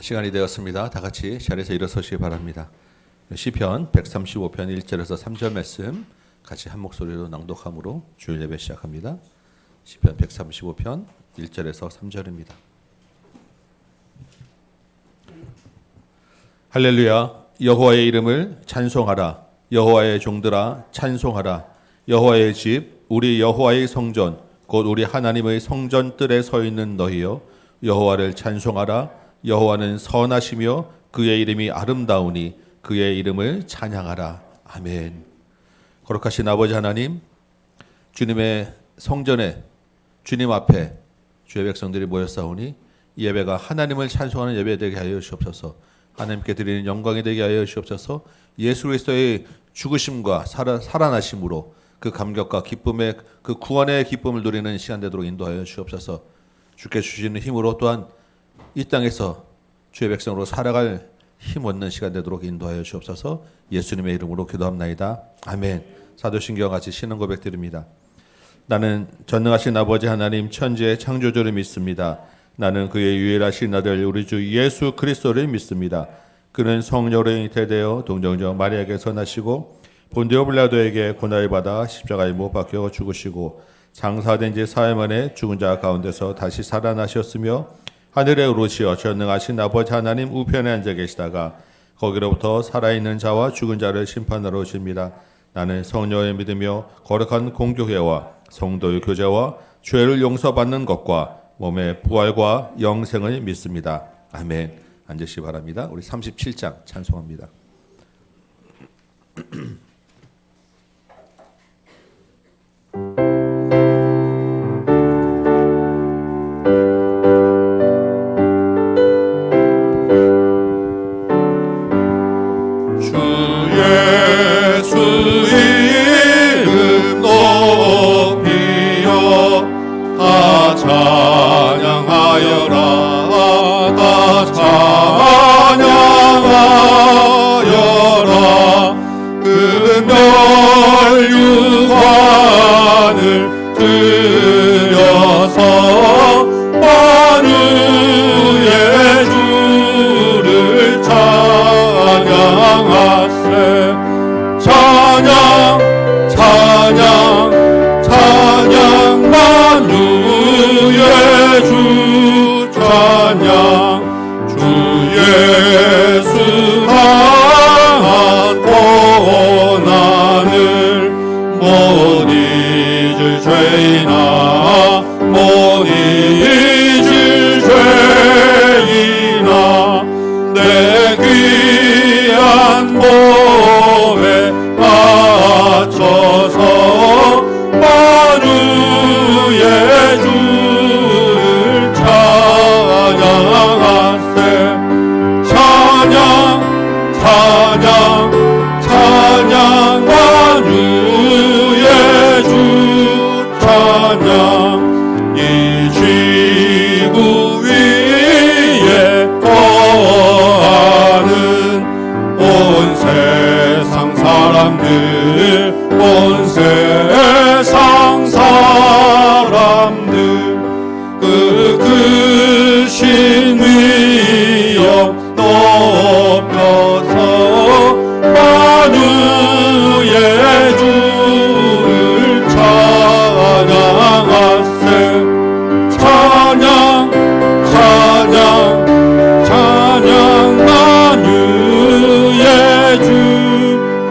시간이 되었습니다. 다 같이 자리에서 일어서시기 바랍니다. 시편 135편 1절에서 3절 말씀 같이 한 목소리로 낭독함으로 주일 예배 시작합니다. 시편 135편 1절에서 3절입니다. 할렐루야, 여호와의 이름을 찬송하라. 여호와의 종들아 찬송하라. 여호와의 집, 우리 여호와의 성전, 곧 우리 하나님의 성전 뜰에 서 있는 너희여, 여호와를 찬송하라. 여호와는 선하시며 그의 이름이 아름다우니 그의 이름을 찬양하라. 아멘. 거룩하신 아버지 하나님, 주님의 성전에 주님 앞에 주의 백성들이 모였사오니 이 예배가 하나님을 찬송하는 예배 되게 하여 주옵소서. 하나님께 드리는 영광이 되게 하여 주옵소서. 예수 그리스도의 죽으심과 살아나심으로 그 감격과 기쁨의 그 구원의 기쁨을 누리는 시간 되도록 인도하여 주옵소서. 주께 주시는 힘으로 또한 이 땅에서 주의 백성으로 살아갈 힘 얻는 시간 되도록 인도하여 주옵소서. 예수님의 이름으로 기도합나이다. 아멘. 사도신경과 같이 신앙 고백 드립니다. 나는 전능하신 아버지 하나님 천지의 창조주를 믿습니다. 나는 그의 유일하신 아들 우리 주 예수 그리스도를 믿습니다. 그는 성령으로 잉태되어 동정녀 마리아에게서 나시고 본디오 빌라도에게 고난을 받아 십자가에 못 박혀 죽으시고 장사된 지 사흘 만에 죽은 자 가운데서 다시 살아나셨으며 하늘에 오르시어 전능하신 아버지 하나님 우편에 앉아 계시다가 거기로부터 살아있는 자와 죽은 자를 심판하러 오십니다. 나는 성령을 믿으며 거룩한 공교회와 성도의 교제와 죄를 용서받는 것과 몸의 부활과 영생을 믿습니다. 아멘. 앉으시기 바랍니다. 우리 37장 찬송합니다.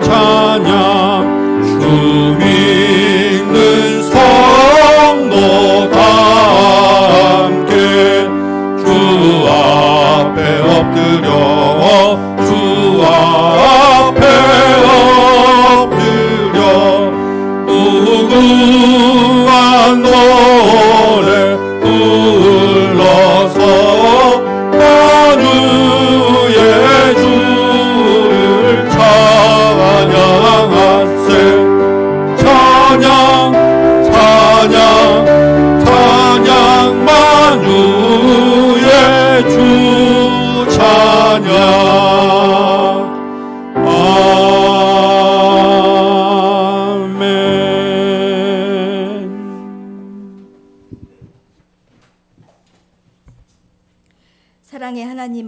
찬양 주 위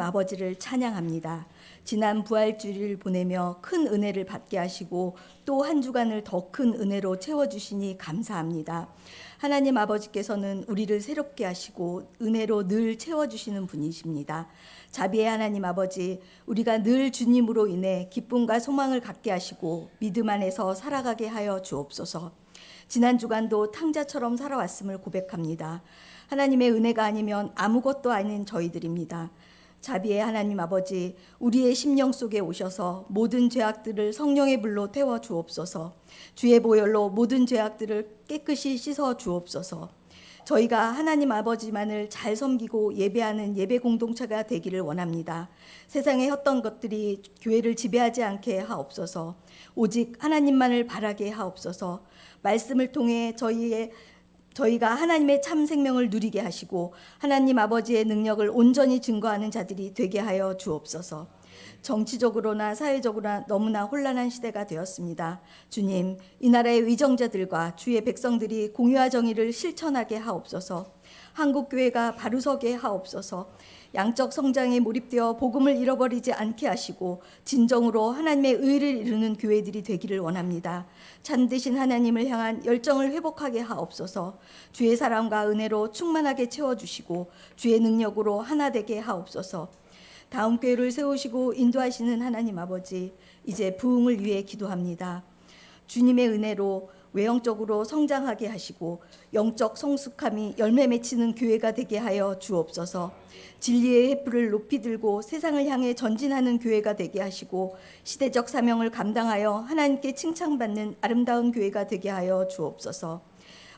아버지를 찬양합니다. 지난 부활주일을 보내며 큰 은혜를 받게 하시고 또 한 주간을 더 큰 은혜로 채워주시니 감사합니다. 하나님 아버지께서는 우리를 새롭게 하시고 은혜로 늘 채워주시는 분이십니다. 자비의 하나님 아버지, 우리가 늘 주님으로 인해 기쁨과 소망을 갖게 하시고 믿음 안에서 살아가게 하여 주옵소서. 지난 주간도 탕자처럼 살아왔음을 고백합니다. 하나님의 은혜가 아니면 아무것도 아닌 저희들입니다. 자비의 하나님 아버지, 우리의 심령 속에 오셔서 모든 죄악들을 성령의 불로 태워 주옵소서. 주의 보혈로 모든 죄악들을 깨끗이 씻어 주옵소서. 저희가 하나님 아버지만을 잘 섬기고 예배하는 예배 공동체가 되기를 원합니다. 세상의 어떤 것들이 교회를 지배하지 않게 하옵소서. 오직 하나님만을 바라게 하옵소서. 말씀을 통해 저희가 하나님의 참 생명을 누리게 하시고 하나님 아버지의 능력을 온전히 증거하는 자들이 되게 하여 주옵소서. 정치적으로나 사회적으로나 너무나 혼란한 시대가 되었습니다. 주님, 이 나라의 위정자들과 주의 백성들이 공의와 정의를 실천하게 하옵소서. 한국교회가 바로서게 하옵소서. 양적 성장에 몰입되어 복음을 잃어버리지 않게 하시고 진정으로 하나님의 의를 이루는 교회들이 되기를 원합니다. 참되신 하나님을 향한 열정을 회복하게 하옵소서. 주의 사랑과 은혜로 충만하게 채워주시고 주의 능력으로 하나 되게 하옵소서. 다음 교회를 세우시고 인도하시는 하나님 아버지, 이제 부흥을 위해 기도합니다. 주님의 은혜로 외형적으로 성장하게 하시고 영적 성숙함이 열매 맺히는 교회가 되게 하여 주옵소서. 진리의 횃불을 높이 들고 세상을 향해 전진하는 교회가 되게 하시고 시대적 사명을 감당하여 하나님께 칭찬받는 아름다운 교회가 되게 하여 주옵소서.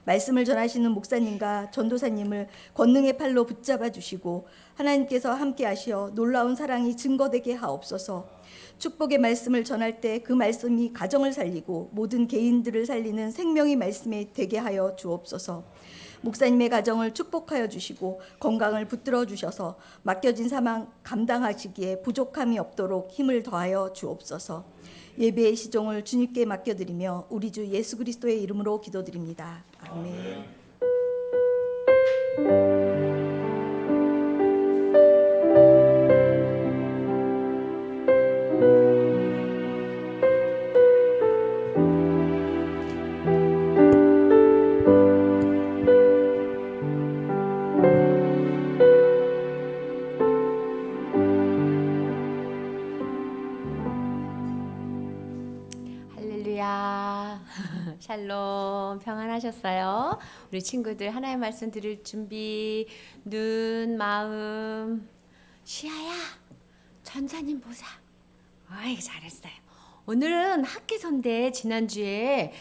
말씀을 전하시는 목사님과 전도사님을 권능의 팔로 붙잡아 주시고 하나님께서 함께 하시어 놀라운 사랑이 증거되게 하옵소서. 축복의 말씀을 전할 때 그 말씀이 가정을 살리고 모든 개인들을 살리는 생명의 말씀이 되게 하여 주옵소서. 목사님의 가정을 축복하여 주시고 건강을 붙들어 주셔서 맡겨진 사명 감당하시기에 부족함이 없도록 힘을 더하여 주옵소서. 예배의 시종을 주님께 맡겨드리며 우리 주 예수 그리스도의 이름으로 기도드립니다. 아멘. 할렐루야. 샬롬. 평안하셨어요? 우리 친구들 하나의 말씀 들을 준비. 눈, 마음. 시아야, 전사님 보자. 어이, 잘했어요. 오늘은 학개서인데 지난주에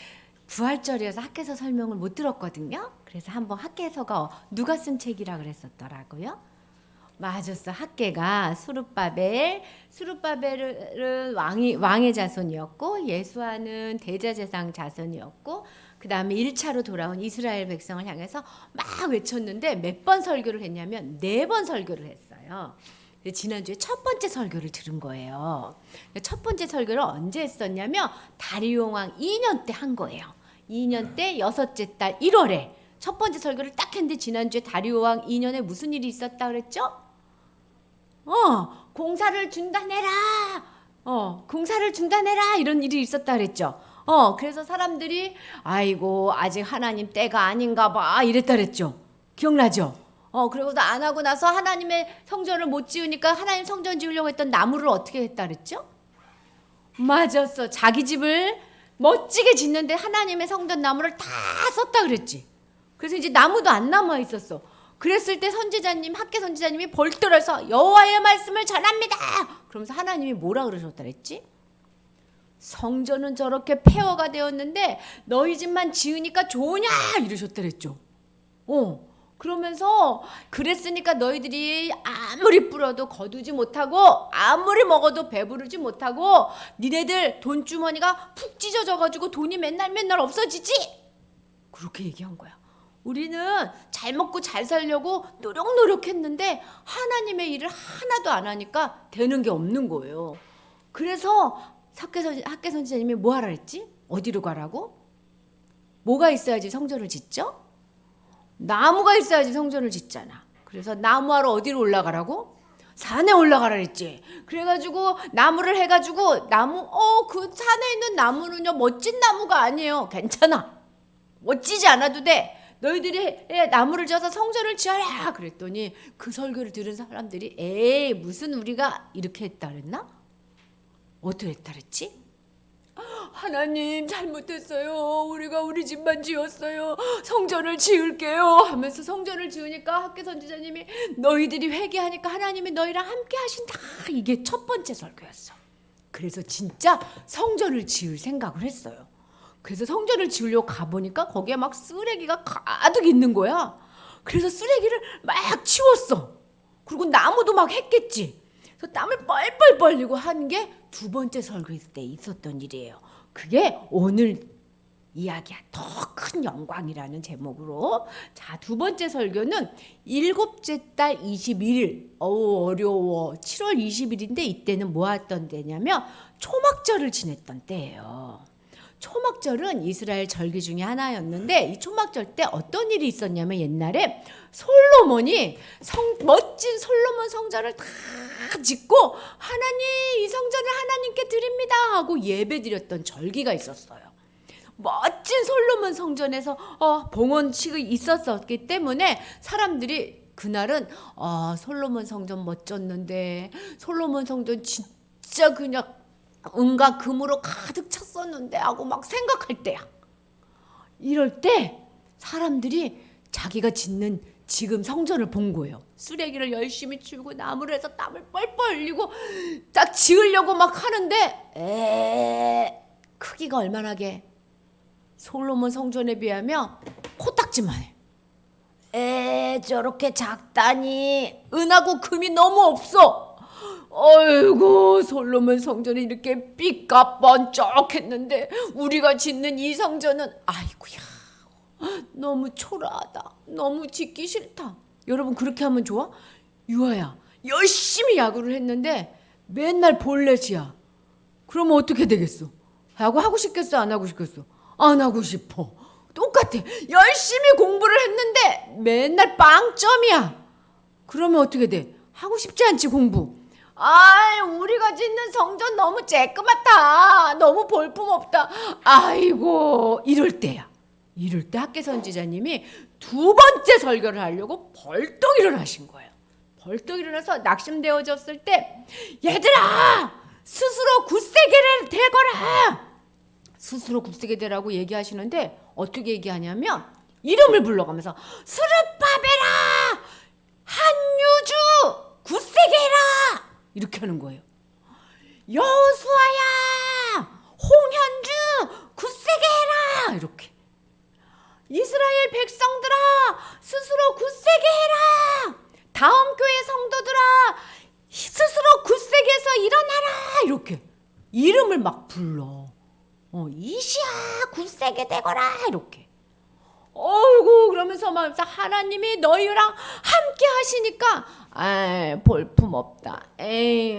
부활절이어서 학개서 설명을 못 들었거든요. 그래서 한번 학개서가 누가 쓴 책이라 그랬었더라고요. 맞았어. 학개가 수룹바벨은 왕의 자손이었고 예수아는 대제사장 자손이었고 그 다음에 1차로 돌아온 이스라엘 백성을 향해서 막 외쳤는데 몇 번 설교를 했냐면 4번 설교를 했어요. 지난주에 첫 번째 설교를 들은 거예요. 첫 번째 설교를 언제 했었냐면 다리오 왕 2년 때 한 거예요. 2년 때 6째 달 1월에 첫 번째 설교를 딱 했는데 지난주에 다리오 왕 2년에 무슨 일이 있었다 그랬죠? 공사를 중단해라. 공사를 중단해라. 이런 일이 있었다 그랬죠. 그래서 사람들이 아이고 아직 하나님 때가 아닌가 봐 이랬다 그랬죠. 기억나죠? 그러고도 안 하고 나서 하나님의 성전을 못 지으니까 하나님 성전 지으려고 했던 나무를 어떻게 했다 그랬죠? 맞았어. 자기 집을 멋지게 짓는데 하나님의 성전 나무를 다 썼다 그랬지. 그래서 이제 나무도 안 남아 있었어. 그랬을 때 선지자님, 학개 선지자님이 벌떡해서 여호와의 말씀을 전합니다. 그러면서 하나님이 뭐라 그러셨다 그랬지? 성전은 저렇게 폐허가 되었는데 너희 집만 지으니까 좋으냐 이러셨다 그랬죠. 그러면서 그랬으니까 너희들이 아무리 뿌려도 거두지 못하고 아무리 먹어도 배부르지 못하고 니네들 돈주머니가 푹 찢어져가지고 돈이 맨날 없어지지? 그렇게 얘기한 거야. 우리는 잘 먹고 잘 살려고 노력했는데 하나님의 일을 하나도 안 하니까 되는 게 없는 거예요. 그래서 학개 선지자님이 뭐 하라 했지? 어디로 가라고? 뭐가 있어야지 성전을 짓죠? 나무가 있어야지 성전을 짓잖아. 그래서 나무하러 어디로 올라가라고? 산에 올라가라 그랬지. 그래가지고 나무를 해가지고 그 산에 있는 나무는요 멋진 나무가 아니에요. 괜찮아. 멋지지 않아도 돼. 너희들이 나무를 져서 성전을 지어라 그랬더니 그 설교를 들은 사람들이 에이 무슨 우리가 이렇게 했다 그랬나? 어떻게 했다 그랬지? 하나님 잘못했어요. 우리가 우리 집만 지었어요. 성전을 지을게요 하면서 성전을 지으니까 학교 선지자님이 너희들이 회개하니까 하나님이 너희랑 함께 하신다. 이게 첫 번째 설교였어. 그래서 진짜 성전을 지을 생각을 했어요. 그래서 성전을 지으려고 가보니까 거기에 막 쓰레기가 가득 있는 거야. 그래서 쓰레기를 막 치웠어. 그리고 나무도 막 했겠지. 그래서 땀을 뻘뻘 벌리고 한 게 두 번째 설교했을 때 있었던 일이에요. 그게 오늘 이야기야. 더 큰 영광이라는 제목으로. 자, 두 번째 설교는 일곱째 달 21일. 어려워. 7월 20일인데 이때는 뭐 했던 때냐면 초막절을 지냈던 때예요. 초막절은 이스라엘 절기 중에 하나였는데 이 초막절 때 어떤 일이 있었냐면 옛날에 솔로몬이 멋진 솔로몬 성전을 다 짓고 하나님 이 성전을 하나님께 드립니다 하고 예배드렸던 절기가 있었어요. 멋진 솔로몬 성전에서 봉헌식이 있었기 때문에 사람들이 그날은 솔로몬 성전 멋졌는데 솔로몬 성전 진짜 그냥 은과 금으로 가득 찼었는데 하고 막 생각할 때야. 이럴 때 사람들이 자기가 짓는 지금 성전을 본 거예요. 쓰레기를 열심히 치우고 나무를 해서 땀을 뻘뻘 흘리고 딱 지으려고 막 하는데 크기가 얼마나게 솔로몬 성전에 비하면 코딱지만 해. 저렇게 작다니. 은하고 금이 너무 없어. 아이고 솔로몬 성전이 이렇게 삐까번쩍했는데 우리가 짓는 이 성전은 아이고야 너무 초라하다. 너무 짓기 싫다. 여러분 그렇게 하면 좋아? 유아야 열심히 야구를 했는데 맨날 볼넷이야. 그러면 어떻게 되겠어? 야구 하고 싶겠어? 안 하고 싶겠어? 안 하고 싶어. 똑같아. 열심히 공부를 했는데 맨날 빵점이야. 그러면 어떻게 돼? 하고 싶지 않지 공부. 우리가 짓는 성전 너무 쬐끄맣다. 너무 볼품없다. 아이고 이럴 때야. 이럴 때 학계 선지자님이 두 번째 설교를 하려고 벌떡 일어나신 거예요. 벌떡 일어나서 낙심되어졌을 때 얘들아 스스로 굳세게 되거라. 스스로 굳세게 되라고 얘기하시는데 어떻게 얘기하냐면 이름을 불러가면서 스룹바벨아 한유주 굳세게 해라 이렇게 하는 거예요. 여호수아야 홍현주 굳세게 해라 이렇게. 이스라엘 백성들아 스스로 굳세게 해라. 다음 교회 성도들아 스스로 굳세게 해서 일어나라 이렇게 이름을 막 불러. 이시야 굳세게 되거라 이렇게. 어이구 그러면서 막 하나님이 너희랑 함께 하시니까 볼품없다.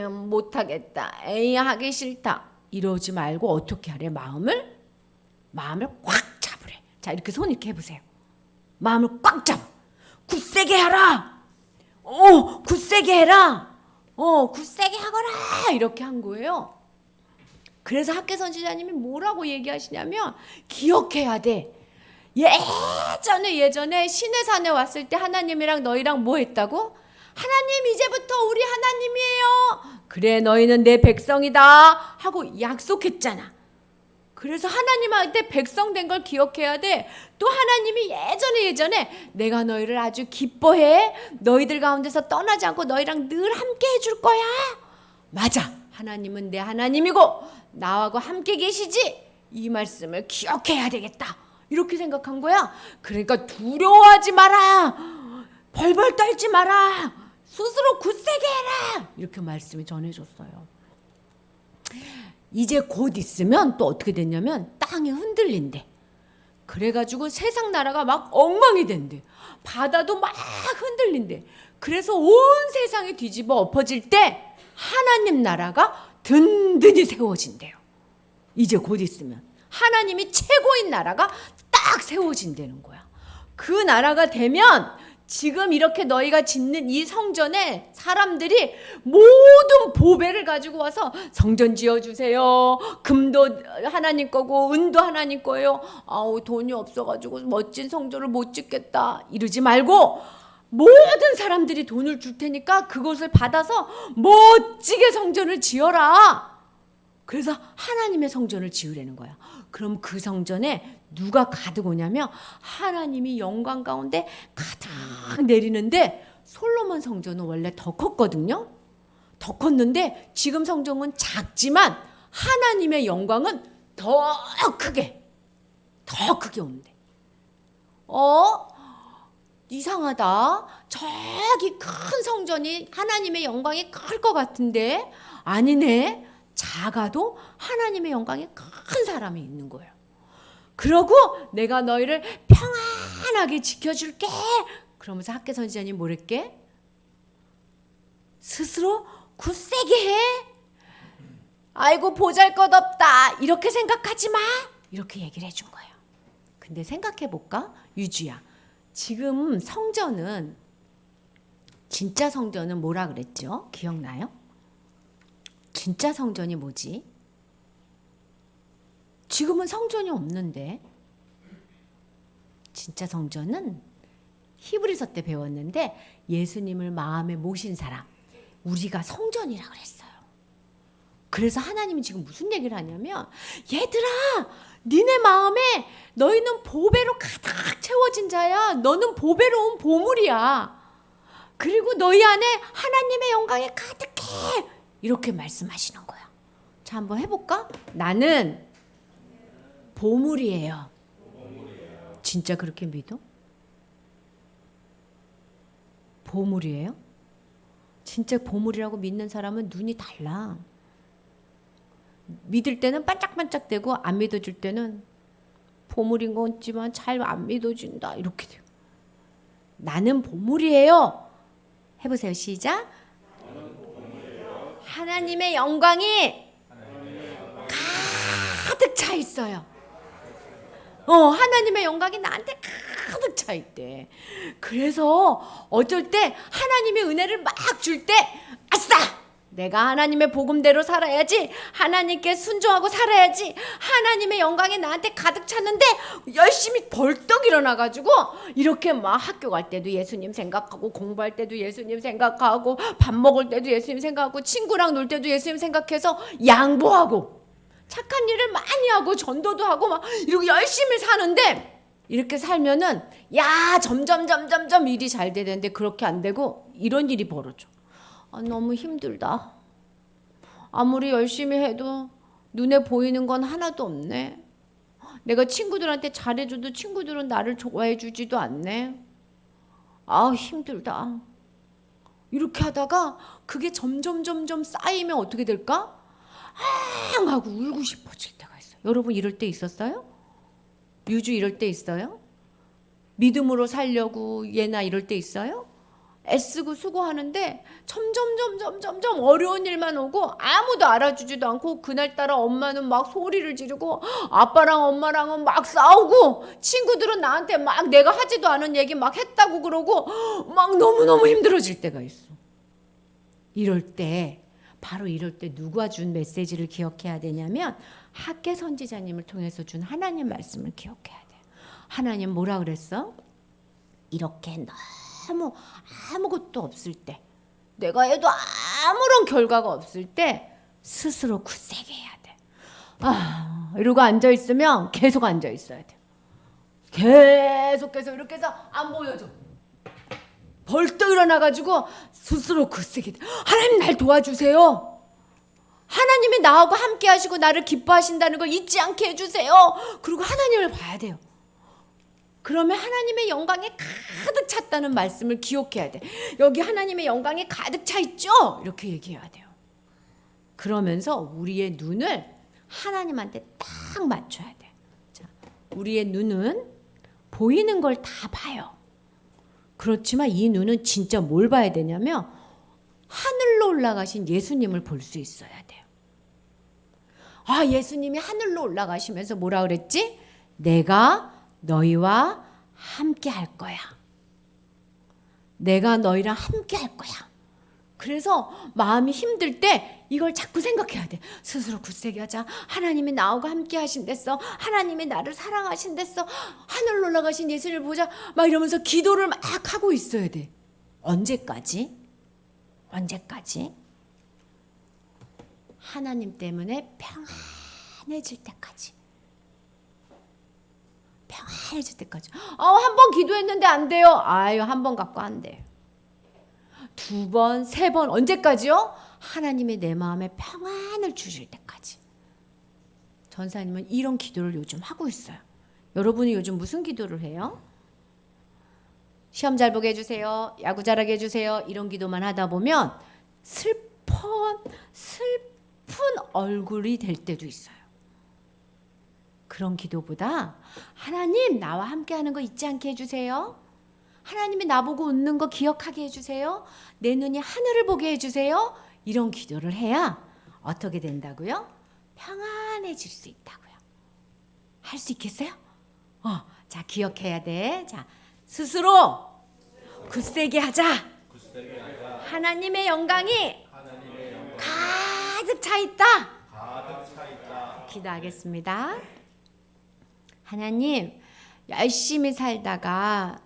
못하겠다. 하기 싫다. 이러지 말고 어떻게 하래? 마음을 꽉 잡으래. 자 이렇게 손 이렇게 해보세요. 마음을 꽉 잡아. 굳세게 하라. 굳세게 해라. 굳세게 하거라. 이렇게 한 거예요. 그래서 학계 선지자님이 뭐라고 얘기하시냐면 기억해야 돼. 예전에 시내산에 왔을 때 하나님이랑 너희랑 뭐 했다고? 하나님 이제부터 우리 하나님이에요. 그래 너희는 내 백성이다 하고 약속했잖아. 그래서 하나님한테 백성 된 걸 기억해야 돼. 또 하나님이 예전에 내가 너희를 아주 기뻐해. 너희들 가운데서 떠나지 않고 너희랑 늘 함께 해줄 거야. 맞아. 하나님은 내 하나님이고 나하고 함께 계시지. 이 말씀을 기억해야 되겠다. 이렇게 생각한 거야. 그러니까 두려워하지 마라. 벌벌 떨지 마라. 스스로 굳세게 해라. 이렇게 말씀이 전해줬어요. 이제 곧 있으면 또 어떻게 됐냐면 땅이 흔들린대. 그래가지고 세상 나라가 막 엉망이 된대. 바다도 막 흔들린대. 그래서 온 세상이 뒤집어 엎어질 때 하나님 나라가 든든히 세워진대요. 이제 곧 있으면 하나님이 최고인 나라가 딱 세워진다는 거야. 그 나라가 되면 지금 이렇게 너희가 짓는 이 성전에 사람들이 모든 보배를 가지고 와서 성전 지어주세요. 금도 하나님 거고 은도 하나님 거예요. 아우 돈이 없어가지고 멋진 성전을 못 짓겠다 이러지 말고 모든 사람들이 돈을 줄 테니까 그것을 받아서 멋지게 성전을 지어라. 그래서 하나님의 성전을 지으라는 거야. 그럼 그 성전에 누가 가득 오냐면 하나님이 영광 가운데 가득 내리는데 솔로몬 성전은 원래 더 컸거든요. 더 컸는데 지금 성전은 작지만 하나님의 영광은 더 크게 온대. 이상하다. 저기 큰 성전이 하나님의 영광이 클 것 같은데 아니네. 작아도 하나님의 영광이 큰 사람이 있는 거예요. 그러고 내가 너희를 평안하게 지켜줄게. 그러면서 학개 선지자님 뭐랬게? 스스로 굳세게 해. 아이고 보잘것없다 이렇게 생각하지 마. 이렇게 얘기를 해준 거예요. 근데 생각해 볼까? 유주야. 지금 성전은 진짜 성전은 뭐라 그랬죠? 기억나요? 진짜 성전이 뭐지? 지금은 성전이 없는데 진짜 성전은 히브리서 때 배웠는데 예수님을 마음에 모신 사람 우리가 성전이라 그랬어요. 그래서 하나님이 지금 무슨 얘기를 하냐면 얘들아 니네 마음에 너희는 보배로 가득 채워진 자야. 너는 보배로운 보물이야. 그리고 너희 안에 하나님의 영광이 가득해. 이렇게 말씀하시는 거야. 자, 한번 해볼까? 나는 보물이에요. 진짜 그렇게 믿어? 보물이에요? 진짜 보물이라고 믿는 사람은 눈이 달라. 믿을 때는 반짝반짝대고 안 믿어줄 때는 보물인 건 있지만 잘 안 믿어진다 이렇게 돼요. 나는 보물이에요. 해보세요. 시작. 하나님의 영광이 가득 차 있어요. 하나님의 영광이 나한테 가득 차 있대. 그래서 어쩔 때 하나님의 은혜를 막 줄 때 아싸! 내가 하나님의 복음대로 살아야지. 하나님께 순종하고 살아야지. 하나님의 영광이 나한테 가득 찼는데 열심히 벌떡 일어나가지고 이렇게 막 학교 갈 때도 예수님 생각하고 공부할 때도 예수님 생각하고 밥 먹을 때도 예수님 생각하고 친구랑 놀 때도 예수님 생각해서 양보하고 착한 일을 많이 하고 전도도 하고 막 이렇게 열심히 사는데 이렇게 살면은 야 점점 일이 잘 되는데 그렇게 안 되고 이런 일이 벌어져. 너무 힘들다. 아무리 열심히 해도 눈에 보이는 건 하나도 없네. 내가 친구들한테 잘해줘도 친구들은 나를 좋아해주지도 않네. 힘들다. 이렇게 하다가 그게 점점 쌓이면 어떻게 될까? 하고 울고 싶어질 때가 있어요. 여러분 이럴 때 있었어요? 유주 이럴 때 있어요? 믿음으로 살려고 예나 이럴 때 있어요? 애쓰고 수고하는데 점점 어려운 일만 오고 아무도 알아주지도 않고 그날따라 엄마는 막 소리를 지르고 아빠랑 엄마랑은 막 싸우고 친구들은 나한테 막 내가 하지도 않은 얘기 막 했다고 그러고 막 너무너무 힘들어질 때가 있어. 바로 이럴 때 누가 준 메시지를 기억해야 되냐면 학개 선지자님을 통해서 준 하나님 말씀을 기억해야 돼. 하나님 뭐라 그랬어? 이렇게 너무 아무것도 없을 때 내가 해도 아무런 결과가 없을 때 스스로 굳세게 해야 돼. 이러고 앉아있으면 계속 앉아있어야 돼. 계속해서 이렇게 해서 안 보여줘. 벌떡 일어나가지고 스스로 굳세게 돼. 하나님 날 도와주세요. 하나님이 나하고 함께 하시고 나를 기뻐하신다는 걸 잊지 않게 해주세요. 그리고 하나님을 봐야 돼요. 그러면 하나님의 영광이 가득 찼다는 말씀을 기억해야 돼. 여기 하나님의 영광이 가득 차 있죠? 이렇게 얘기해야 돼요. 그러면서 우리의 눈을 하나님한테 딱 맞춰야 돼. 자, 우리의 눈은 보이는 걸 다 봐요. 그렇지만 이 눈은 진짜 뭘 봐야 되냐면 하늘로 올라가신 예수님을 볼 수 있어야 돼요. 예수님이 하늘로 올라가시면서 뭐라 그랬지? 내가 너희와 함께 할 거야. 내가 너희랑 함께 할 거야. 그래서 마음이 힘들 때 이걸 자꾸 생각해야 돼. 스스로 굳세게 하자. 하나님이 나하고 함께 하신댔어. 하나님이 나를 사랑하신댔어. 하늘로 올라가신 예수를 보자. 막 이러면서 기도를 막 하고 있어야 돼. 언제까지? 언제까지? 하나님 때문에 평안해질 때까지. 평안해질 때까지. 한 번 기도했는데 안 돼요. 아유, 한 번 갖고 안 돼. 2번, 3번, 언제까지요? 하나님이 내 마음에 평안을 주실 때까지. 전사님은 이런 기도를 요즘 하고 있어요. 여러분이 요즘 무슨 기도를 해요? 시험 잘 보게 해주세요. 야구 잘하게 해주세요. 이런 기도만 하다 보면 슬픈 얼굴이 될 때도 있어요. 그런 기도보다 하나님 나와 함께 하는 거 잊지 않게 해주세요. 하나님이 나보고 웃는 거 기억하게 해주세요. 내 눈이 하늘을 보게 해주세요. 이런 기도를 해야 어떻게 된다고요? 평안해질 수 있다고요. 할 수 있겠어요? 자, 기억해야 돼. 자, 스스로 굳세게 하자. 하나님의 영광이 가득 차 있다. 기도하겠습니다. 하나님, 열심히 살다가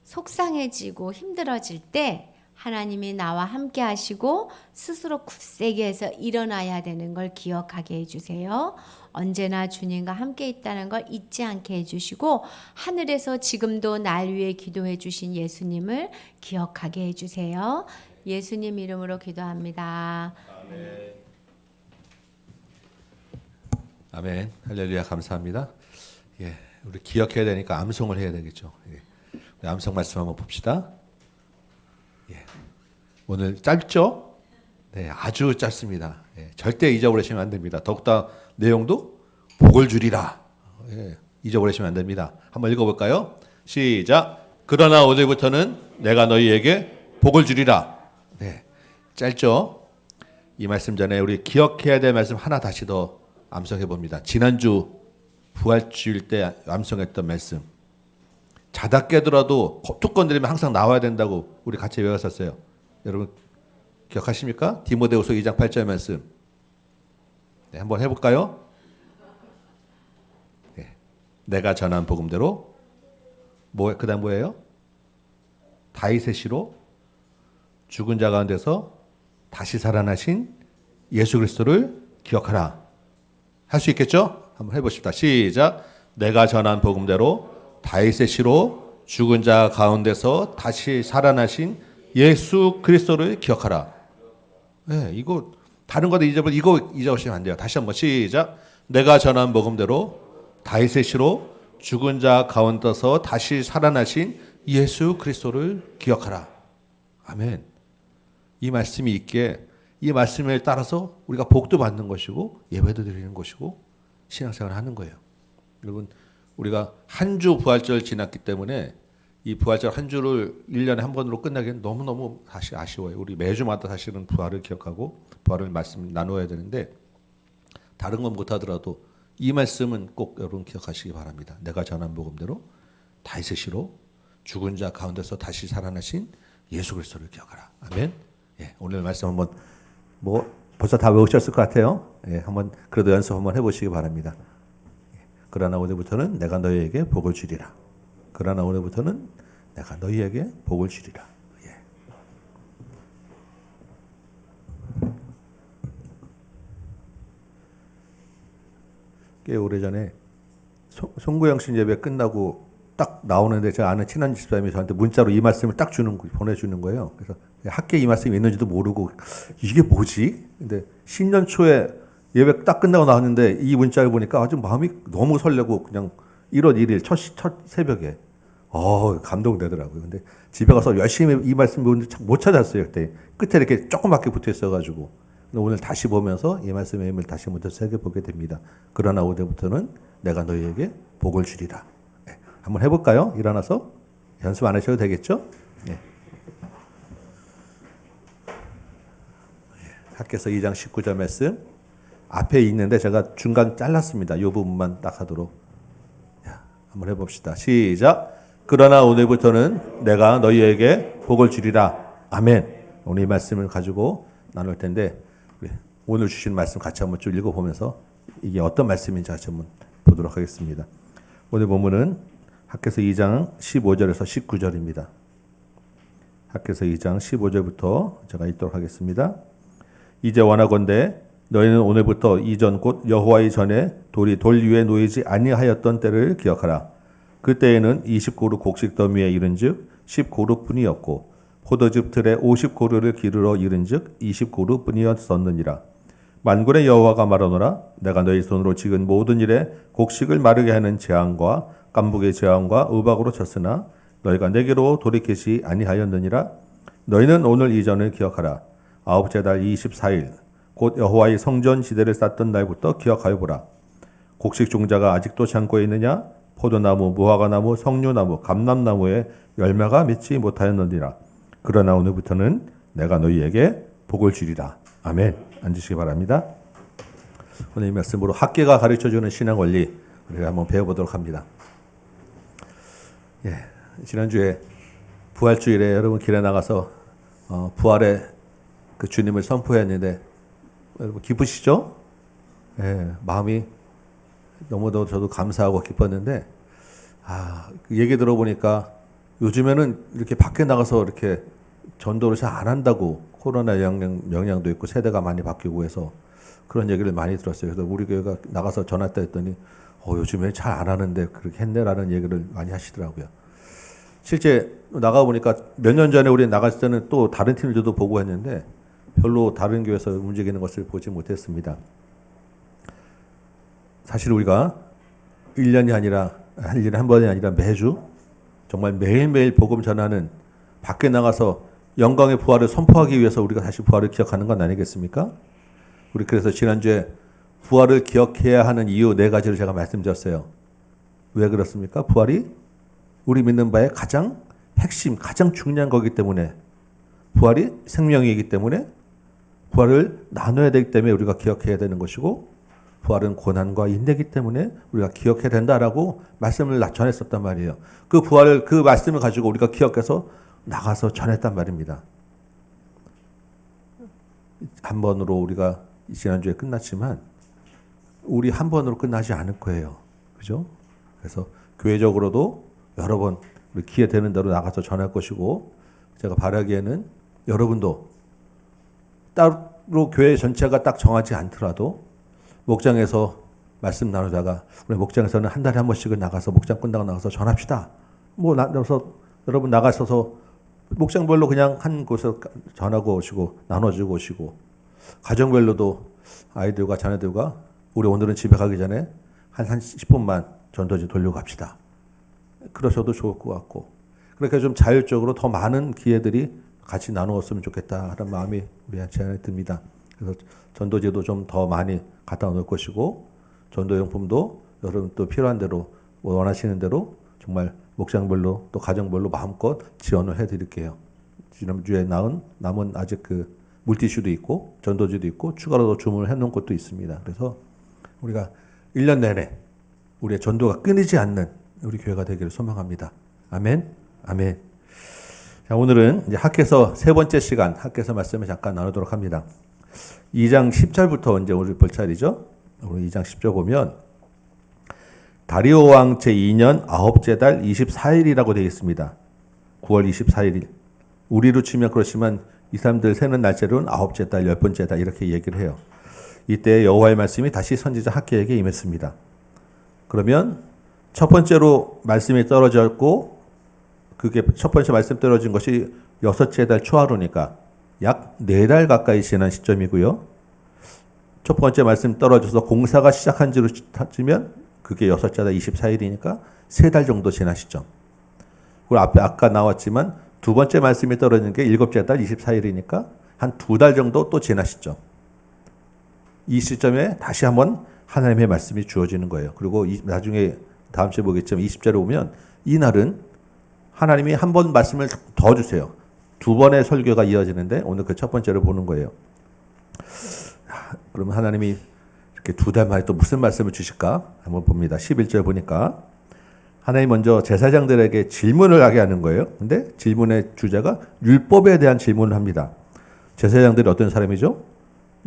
속상해지고 힘들어질 때 하나님이 나와 함께 하시고 스스로 굳세게 해서 일어나야 되는 걸 기억하게 해주세요. 언제나 주님과 함께 있다는 걸 잊지 않게 해주시고 하늘에서 지금도 날 위해 기도해 주신 예수님을 기억하게 해주세요. 예수님 이름으로 기도합니다. 아멘. 할렐루야. 감사합니다. 예, 우리 기억해야 되니까 암송을 해야 되겠죠. 예. 우리 암송 말씀 한번 봅시다. 예. 오늘 짧죠? 네, 아주 짧습니다. 예, 절대 잊어버리시면 안 됩니다. 더욱더 내용도 복을 주리라. 예, 잊어버리시면 안 됩니다. 한번 읽어볼까요? 시작. 그러나 오늘부터는 내가 너희에게 복을 주리라. 네, 짧죠? 이 말씀 전에 우리 기억해야 될 말씀 하나 다시 더 암송해 봅니다. 지난주 부활주일 때 암송했던 말씀. 자다 깨더라도 툭 건드리면 항상 나와야 된다고 우리 같이 외웠었어요. 여러분 기억하십니까? 디모데후서 2장 8절 말씀. 네, 한번 해볼까요? 네, 내가 전한 복음대로 그다음 뭐예요? 다윗의 시로 죽은 자 가운데서 다시 살아나신 예수 그리스도를 기억하라. 할 수 있겠죠? 한번 해보십시다. 시작. 내가 전한 복음대로 다윗의 시로 죽은 자 가운데서 다시 살아나신 예수 그리스도를 기억하라. 네, 이거 다른 거도 이거 잊어버리시면 안 돼요. 다시 한번 시작. 내가 전한 복음대로 다윗의 시로 죽은 자 가운데서 다시 살아나신 예수 그리스도를 기억하라. 아멘. 이 말씀이 있게 이 말씀에 따라서 우리가 복도 받는 것이고 예배도 드리는 것이고 신앙생활을 하는 거예요. 여러분 우리가 한 주 부활절 지났기 때문에 이 부활절 한 주를 1년에 한 번으로 끝나기는 너무너무 사실 아쉬워요. 우리 매주마다 사실은 부활을 기억하고 부활을 말씀 나누어야 되는데 다른 건 못하더라도 이 말씀은 꼭 여러분 기억하시기 바랍니다. 내가 전한 복음대로 다윗의 시로 죽은 자 가운데서 다시 살아나신 예수 그리스도를 기억하라. 아멘. 예, 오늘 말씀 한번 벌써 다 외우셨을 것 같아요. 예, 한번 그래도 연습 한번 해보시기 바랍니다. 그러나 오늘부터는 내가 너희에게 복을 주리라. 그러나 오늘부터는 내가 너희에게 복을 주리라. 예. 꽤 오래전에 송구영신 예배 끝나고 딱 나오는데 제가 아는 친한 집사님이 저한테 문자로 이 말씀을 딱 보내주는 거예요. 그래서 학교에 이 말씀이 있는지도 모르고 이게 뭐지? 근데 신년 초에 예배 딱 끝나고 나왔는데 이 문자를 보니까 아주 마음이 너무 설레고 그냥 1월 1일 첫 새벽에 감동되더라고요. 근데 집에 가서 열심히 이 말씀 보는데 못 찾았어요. 그때 끝에 이렇게 조그맣게 붙어 있어가지고 오늘 다시 보면서 이 말씀의 의미를 다시 한번 새겨보게 됩니다. 그러나 오늘부터는 내가 너희에게 복을 주리라. 네. 한번 해볼까요? 일어나서 연습 안 하셔도 되겠죠? 네. 학교에서 2장 19절 말씀 앞에 있는데 제가 중간 잘랐습니다. 이 부분만 딱 하도록. 자, 한번 해봅시다. 시작. 그러나 오늘부터는 내가 너희에게 복을 주리라. 아멘. 오늘 이 말씀을 가지고 나눌 텐데 우리 오늘 주신 말씀 같이 한번 쭉 읽어보면서 이게 어떤 말씀인지 같이 한번 보도록 하겠습니다. 오늘 본문은 학개서 2장 15절에서 19절입니다. 학개서 2장 15절부터 제가 읽도록 하겠습니다. 이제 원하건대 너희는 오늘부터 이전 곧 여호와의 전에 돌이 돌 위에 놓이지 아니하였던 때를 기억하라. 그때에는 20고루 곡식 더미에 이른즉 10고루뿐이었고 포도즙 틀에 50고루를 기르러 이른즉 20고루뿐이었었느니라. 만군의 여호와가 말하노라. 내가 너희 손으로 지은 모든 일에 곡식을 마르게 하는 재앙과 깐북의 재앙과 우박으로 쳤으나 너희가 내게로 돌이키지 아니하였느니라. 너희는 오늘 이전을 기억하라. 아홉째 달 24일 곧 여호와의 성전 지대를 쌓던 날부터 기억하여 보라. 곡식 종자가 아직도 창고에 있느냐? 포도나무, 무화과나무, 석류나무, 감람나무에 열매가 맺지 못하였느니라. 그러나 오늘부터는 내가 너희에게 복을 주리라. 아멘. 앉으시기 바랍니다. 오늘 이 말씀으로 학계가 가르쳐주는 신앙 원리 우리가 한번 배워보도록 합니다. 지난주에 부활주일에 여러분 길에 나가서 부활의 그 주님을 선포했는데 여러분 기쁘시죠? 마음이 너무도 저도 감사하고 기뻤는데 그 얘기 들어보니까 요즘에는 이렇게 밖에 나가서 이렇게 전도를 잘 안 한다고 코로나 영향도 있고 세대가 많이 바뀌고 해서 그런 얘기를 많이 들었어요. 그래서 우리 교회가 나가서 전화했다 했더니 요즘에 잘 안 하는데 그렇게 했네라는 얘기를 많이 하시더라고요. 실제 나가보니까 몇 년 전에 우리 나갔을 때는 또 다른 팀들도 보고 했는데 별로 다른 교회에서 움직이는 것을 보지 못했습니다. 사실 우리가 1년이 아니라 1년에 한 번이 아니라 매주 정말 매일매일 복음 전하는 밖에 나가서 영광의 부활을 선포하기 위해서 우리가 다시 부활을 기억하는 건 아니겠습니까? 우리 그래서 지난주에 부활을 기억해야 하는 이유 4가지를 제가 말씀드렸어요. 왜 그렇습니까? 부활이 우리 믿는 바의 가장 핵심, 가장 중요한 거기 때문에 부활이 생명이기 때문에 부활을 나눠야 되기 때문에 우리가 기억해야 되는 것이고 부활은 고난과 인내이기 때문에 우리가 기억해야 된다라고 말씀을 전했었단 말이에요. 그 부활을 그 말씀을 가지고 우리가 기억해서 나가서 전했단 말입니다. 한 번으로 우리가 지난주에 끝났지만 우리 한 번으로 끝나지 않을 거예요. 그죠? 그래서 교회적으로도 여러 번 우리 기회 되는 대로 나가서 전할 것이고 제가 바라기에는 여러분도 따로 교회 전체가 딱 정하지 않더라도 목장에서 말씀 나누다가 우리 목장에서는 한 달에 한 번씩은 나가서 목장 끝나고 나가서 전합시다. 나가서 여러분 나가셔서 목장별로 그냥 한 곳에서 전하고 오시고 나눠주고 오시고 가정별로도 아이들과 자녀들과 우리 오늘은 집에 가기 전에 한 10분만 전도지 돌리고 갑시다. 그러셔도 좋을 것 같고 그렇게 좀 자율적으로 더 많은 기회들이 같이 나누었으면 좋겠다라는 마음이 우리한테 안에 듭니다. 그래서 전도지도 좀 더 많이 갖다 놓을 것이고 전도용품도 여러분 또 필요한 대로 원하시는 대로 정말 목장별로 또 가정별로 마음껏 지원을 해드릴게요. 지난주에 남은 아직 그 물티슈도 있고 전도지도 있고 추가로 주문을 해놓은 것도 있습니다. 그래서 우리가 1년 내내 우리의 전도가 끊이지 않는 우리 교회가 되기를 소망합니다. 아멘. 아멘. 자, 오늘은 이제 학개서 세 번째 시간 학개서 말씀을 잠깐 나누도록 합니다. 2장 10절부터 이제 우리 볼 차례죠. 우리 2장 10절 보면 다리오 왕 제2년 9째 달 24일이라고 되어 있습니다. 9월 24일. 우리로 치면 그렇지만 이 사람들 세는 날짜로는 9째 달, 10번째 달 이렇게 얘기를 해요. 이때 여호와의 말씀이 다시 선지자 학개에게 임했습니다. 그러면 첫 번째로 말씀이 떨어졌고 그게 첫 번째 말씀 떨어진 것이 6째 달 초하루니까 약 4달 가까이 지난 시점이고요. 첫 번째 말씀 떨어져서 공사가 시작한 지로 따지면 그게 6째 달 24일이니까 3달 정도 지난 시점. 그리고 앞에 아까 나왔지만 두 번째 말씀이 떨어진 게 7째 달 24일이니까 한 2달 정도 또 지난 시점. 이 시점에 다시 한번 하나님의 말씀이 주어지는 거예요. 그리고 나중에 다음 주에 보겠지만 20절에 보면 이 날은 하나님이 한 번 말씀을 더 주세요. 2번의 설교가 이어지는데 오늘 그 첫 번째를 보는 거예요. 그러면 하나님이 이렇게 2달 만에 또 무슨 말씀을 주실까? 한번 봅니다. 11절 보니까 하나님 먼저 제사장들에게 질문을 하게 하는 거예요. 근데 질문의 주제가 율법에 대한 질문을 합니다. 제사장들이 어떤 사람이죠?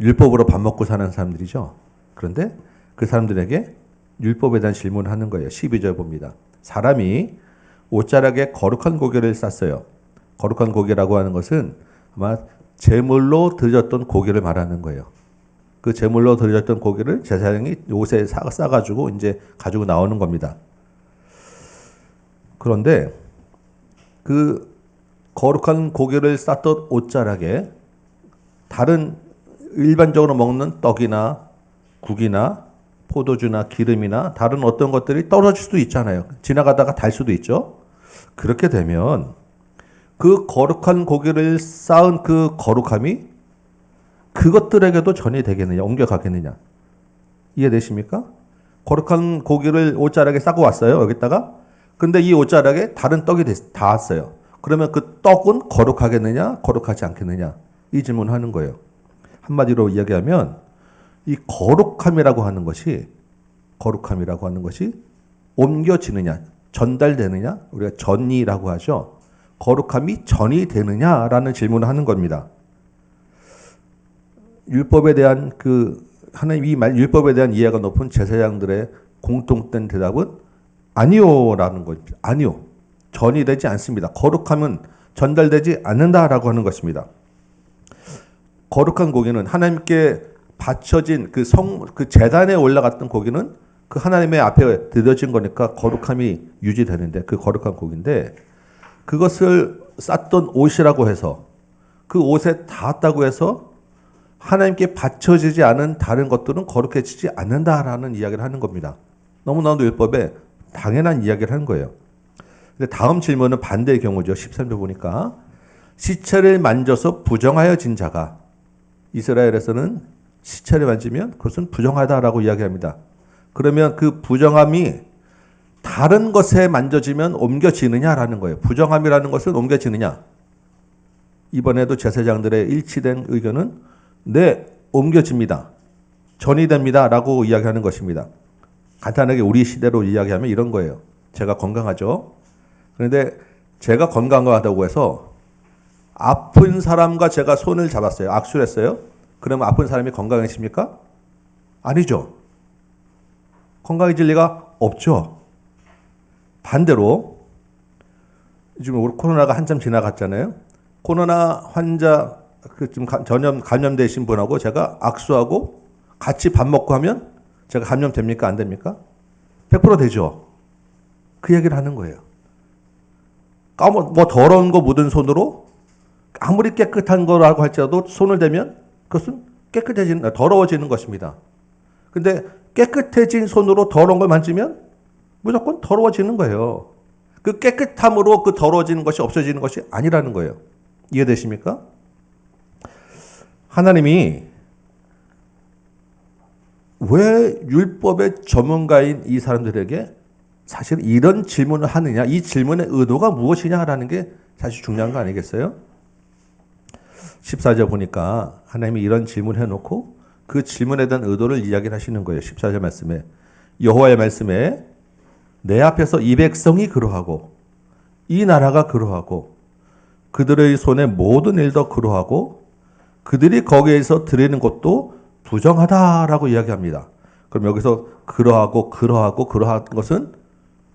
율법으로 밥 먹고 사는 사람들이죠. 그런데 그 사람들에게 율법에 대한 질문을 하는 거예요. 12절 봅니다. 사람이 옷자락에 거룩한 고기를 쌌어요. 거룩한 고기라고 하는 것은 아마 제물로 드렸던 고기를 말하는 거예요. 그 제물로 드렸던 고기를 제사장이 옷에 싸가지고 이제 가지고 나오는 겁니다. 그런데 그 거룩한 고기를 쌌던 옷자락에 다른 일반적으로 먹는 떡이나 국이나 포도주나 기름이나 다른 어떤 것들이 떨어질 수도 있잖아요. 지나가다가 달 수도 있죠. 그렇게 되면 그 거룩한 고기를 쌓은 그 거룩함이 그것들에게도 전이 되겠느냐, 옮겨가겠느냐. 이해되십니까? 거룩한 고기를 옷자락에 싸고 왔어요, 여기다가. 근데 이 옷자락에 다른 떡이 닿았어요. 그러면 그 떡은 거룩하겠느냐, 거룩하지 않겠느냐. 이 질문을 하는 거예요. 한마디로 이야기하면 이 거룩함이라고 하는 것이 옮겨지느냐, 전달되느냐, 우리가 전이라고 하죠. 거룩함이 전이 되느냐라는 질문을 하는 겁니다. 율법에 대한 하나님 율법에 대한 이해가 높은 제사장들의 공통된 대답은 아니요라는 거죠. 아니요. 전이 되지 않습니다. 거룩함은 전달되지 않는다라고 하는 것입니다. 거룩한 고기는 하나님께 바쳐진 그 제단에 올라갔던 고기는 그 하나님의 앞에 드려진 거니까 거룩함이 유지되는데 그 거룩한 고기인데 그것을 쌌던 옷이라고 해서 그 옷에 닿았다고 해서 하나님께 바쳐지지 않은 다른 것들은 거룩해지지 않는다라는 이야기를 하는 겁니다. 너무나도 율법에 당연한 이야기를 하는 거예요. 근데 다음 질문은 반대의 경우죠. 13절 보니까 시체를 만져서 부정하여진 자가 이스라엘에서는 시체를 만지면 그것은 부정하다라고 이야기합니다. 그러면 그 부정함이 다른 것에 만져지면 옮겨지느냐라는 거예요. 부정함이라는 것은 옮겨지느냐. 이번에도 제사장들의 일치된 의견은 네, 옮겨집니다. 전이 됩니다. 라고 이야기하는 것입니다. 간단하게 우리 시대로 이야기하면 이런 거예요. 제가 건강하죠. 그런데 제가 건강하다고 해서 아픈 사람과 제가 손을 잡았어요. 악수를 했어요. 그러면 아픈 사람이 건강해집니까? 아니죠. 건강해질 리가 없죠. 반대로 지금 우리 코로나가 한참 지나갔잖아요. 코로나 환자 지금 감염되신 분하고 제가 악수하고 같이 밥 먹고 하면 제가 감염됩니까? 안 됩니까? 100% 되죠. 그 얘기를 하는 거예요. 뭐 더러운 거 묻은 손으로 아무리 깨끗한 거라고 할지라도 손을 대면 그것은 더러워지는 것입니다. 근데 깨끗해진 손으로 더러운 걸 만지면 무조건 더러워지는 거예요. 그 깨끗함으로 그 더러워지는 것이 없어지는 것이 아니라는 거예요. 이해되십니까? 하나님이 왜 율법의 전문가인 이 사람들에게 사실 이런 질문을 하느냐, 이 질문의 의도가 무엇이냐라는 게 사실 중요한 거 아니겠어요? 14절 보니까 하나님이 이런 질문을 해놓고 그 질문에 대한 의도를 이야기를 하시는 거예요. 14절 말씀에 여호와의 말씀에 내 앞에서 이 백성이 그러하고 이 나라가 그러하고 그들의 손의 모든 일도 그러하고 그들이 거기에서 드리는 것도 부정하다라고 이야기합니다. 그럼 여기서 그러한 것은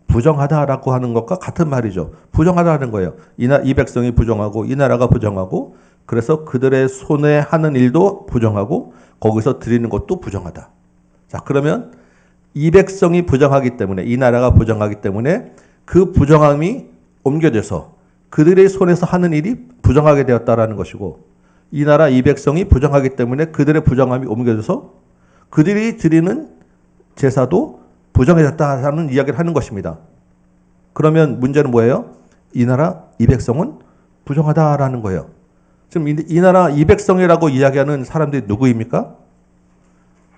부정하다라고 하는 것과 같은 말이죠. 부정하다는 거예요. 이 백성이 부정하고 이 나라가 부정하고 그래서 그들의 손에 하는 일도 부정하고 거기서 드리는 것도 부정하다. 자, 그러면 이 백성이 부정하기 때문에 이 나라가 부정하기 때문에 그 부정함이 옮겨져서 그들의 손에서 하는 일이 부정하게 되었다라는 것이고 이 나라 이 백성이 부정하기 때문에 그들의 부정함이 옮겨져서 그들이 드리는 제사도 부정해졌다라는 이야기를 하는 것입니다. 그러면 문제는 뭐예요? 이 나라 이 백성은 부정하다라는 거예요. 지금 이 나라 이 백성이라고 이야기하는 사람들이 누구입니까?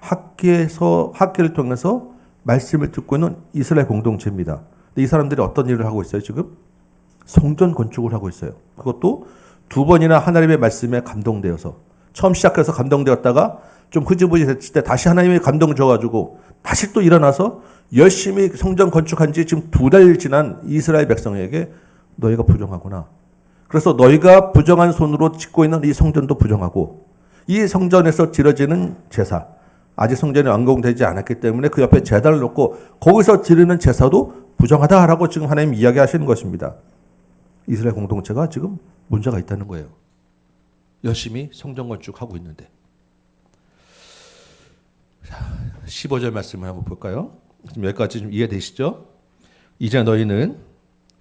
학계를 통해서 말씀을 듣고 있는 이스라엘 공동체입니다. 근데 이 사람들이 어떤 일을 하고 있어요, 지금? 성전 건축을 하고 있어요. 그것도 두 번이나 하나님의 말씀에 감동되어서 처음 시작해서 감동되었다가 좀 흐지부지 됐을 때 다시 하나님이 감동 줘가지고 다시 또 일어나서 열심히 성전 건축한 지 지금 2달 지난 이스라엘 백성에게 너희가 부정하구나. 그래서 너희가 부정한 손으로 짓고 있는 이 성전도 부정하고 이 성전에서 드려지는 제사, 아직 성전이 완공되지 않았기 때문에 그 옆에 제단을 놓고 거기서 드리는 제사도 부정하다라고 지금 하나님 이야기하시는 것입니다. 이스라엘 공동체가 지금 문제가 있다는 거예요. 열심히 성전 건축하고 있는데. 자, 15절 말씀을 한번 볼까요? 지금 여기까지 좀 이해되시죠? 이제 너희는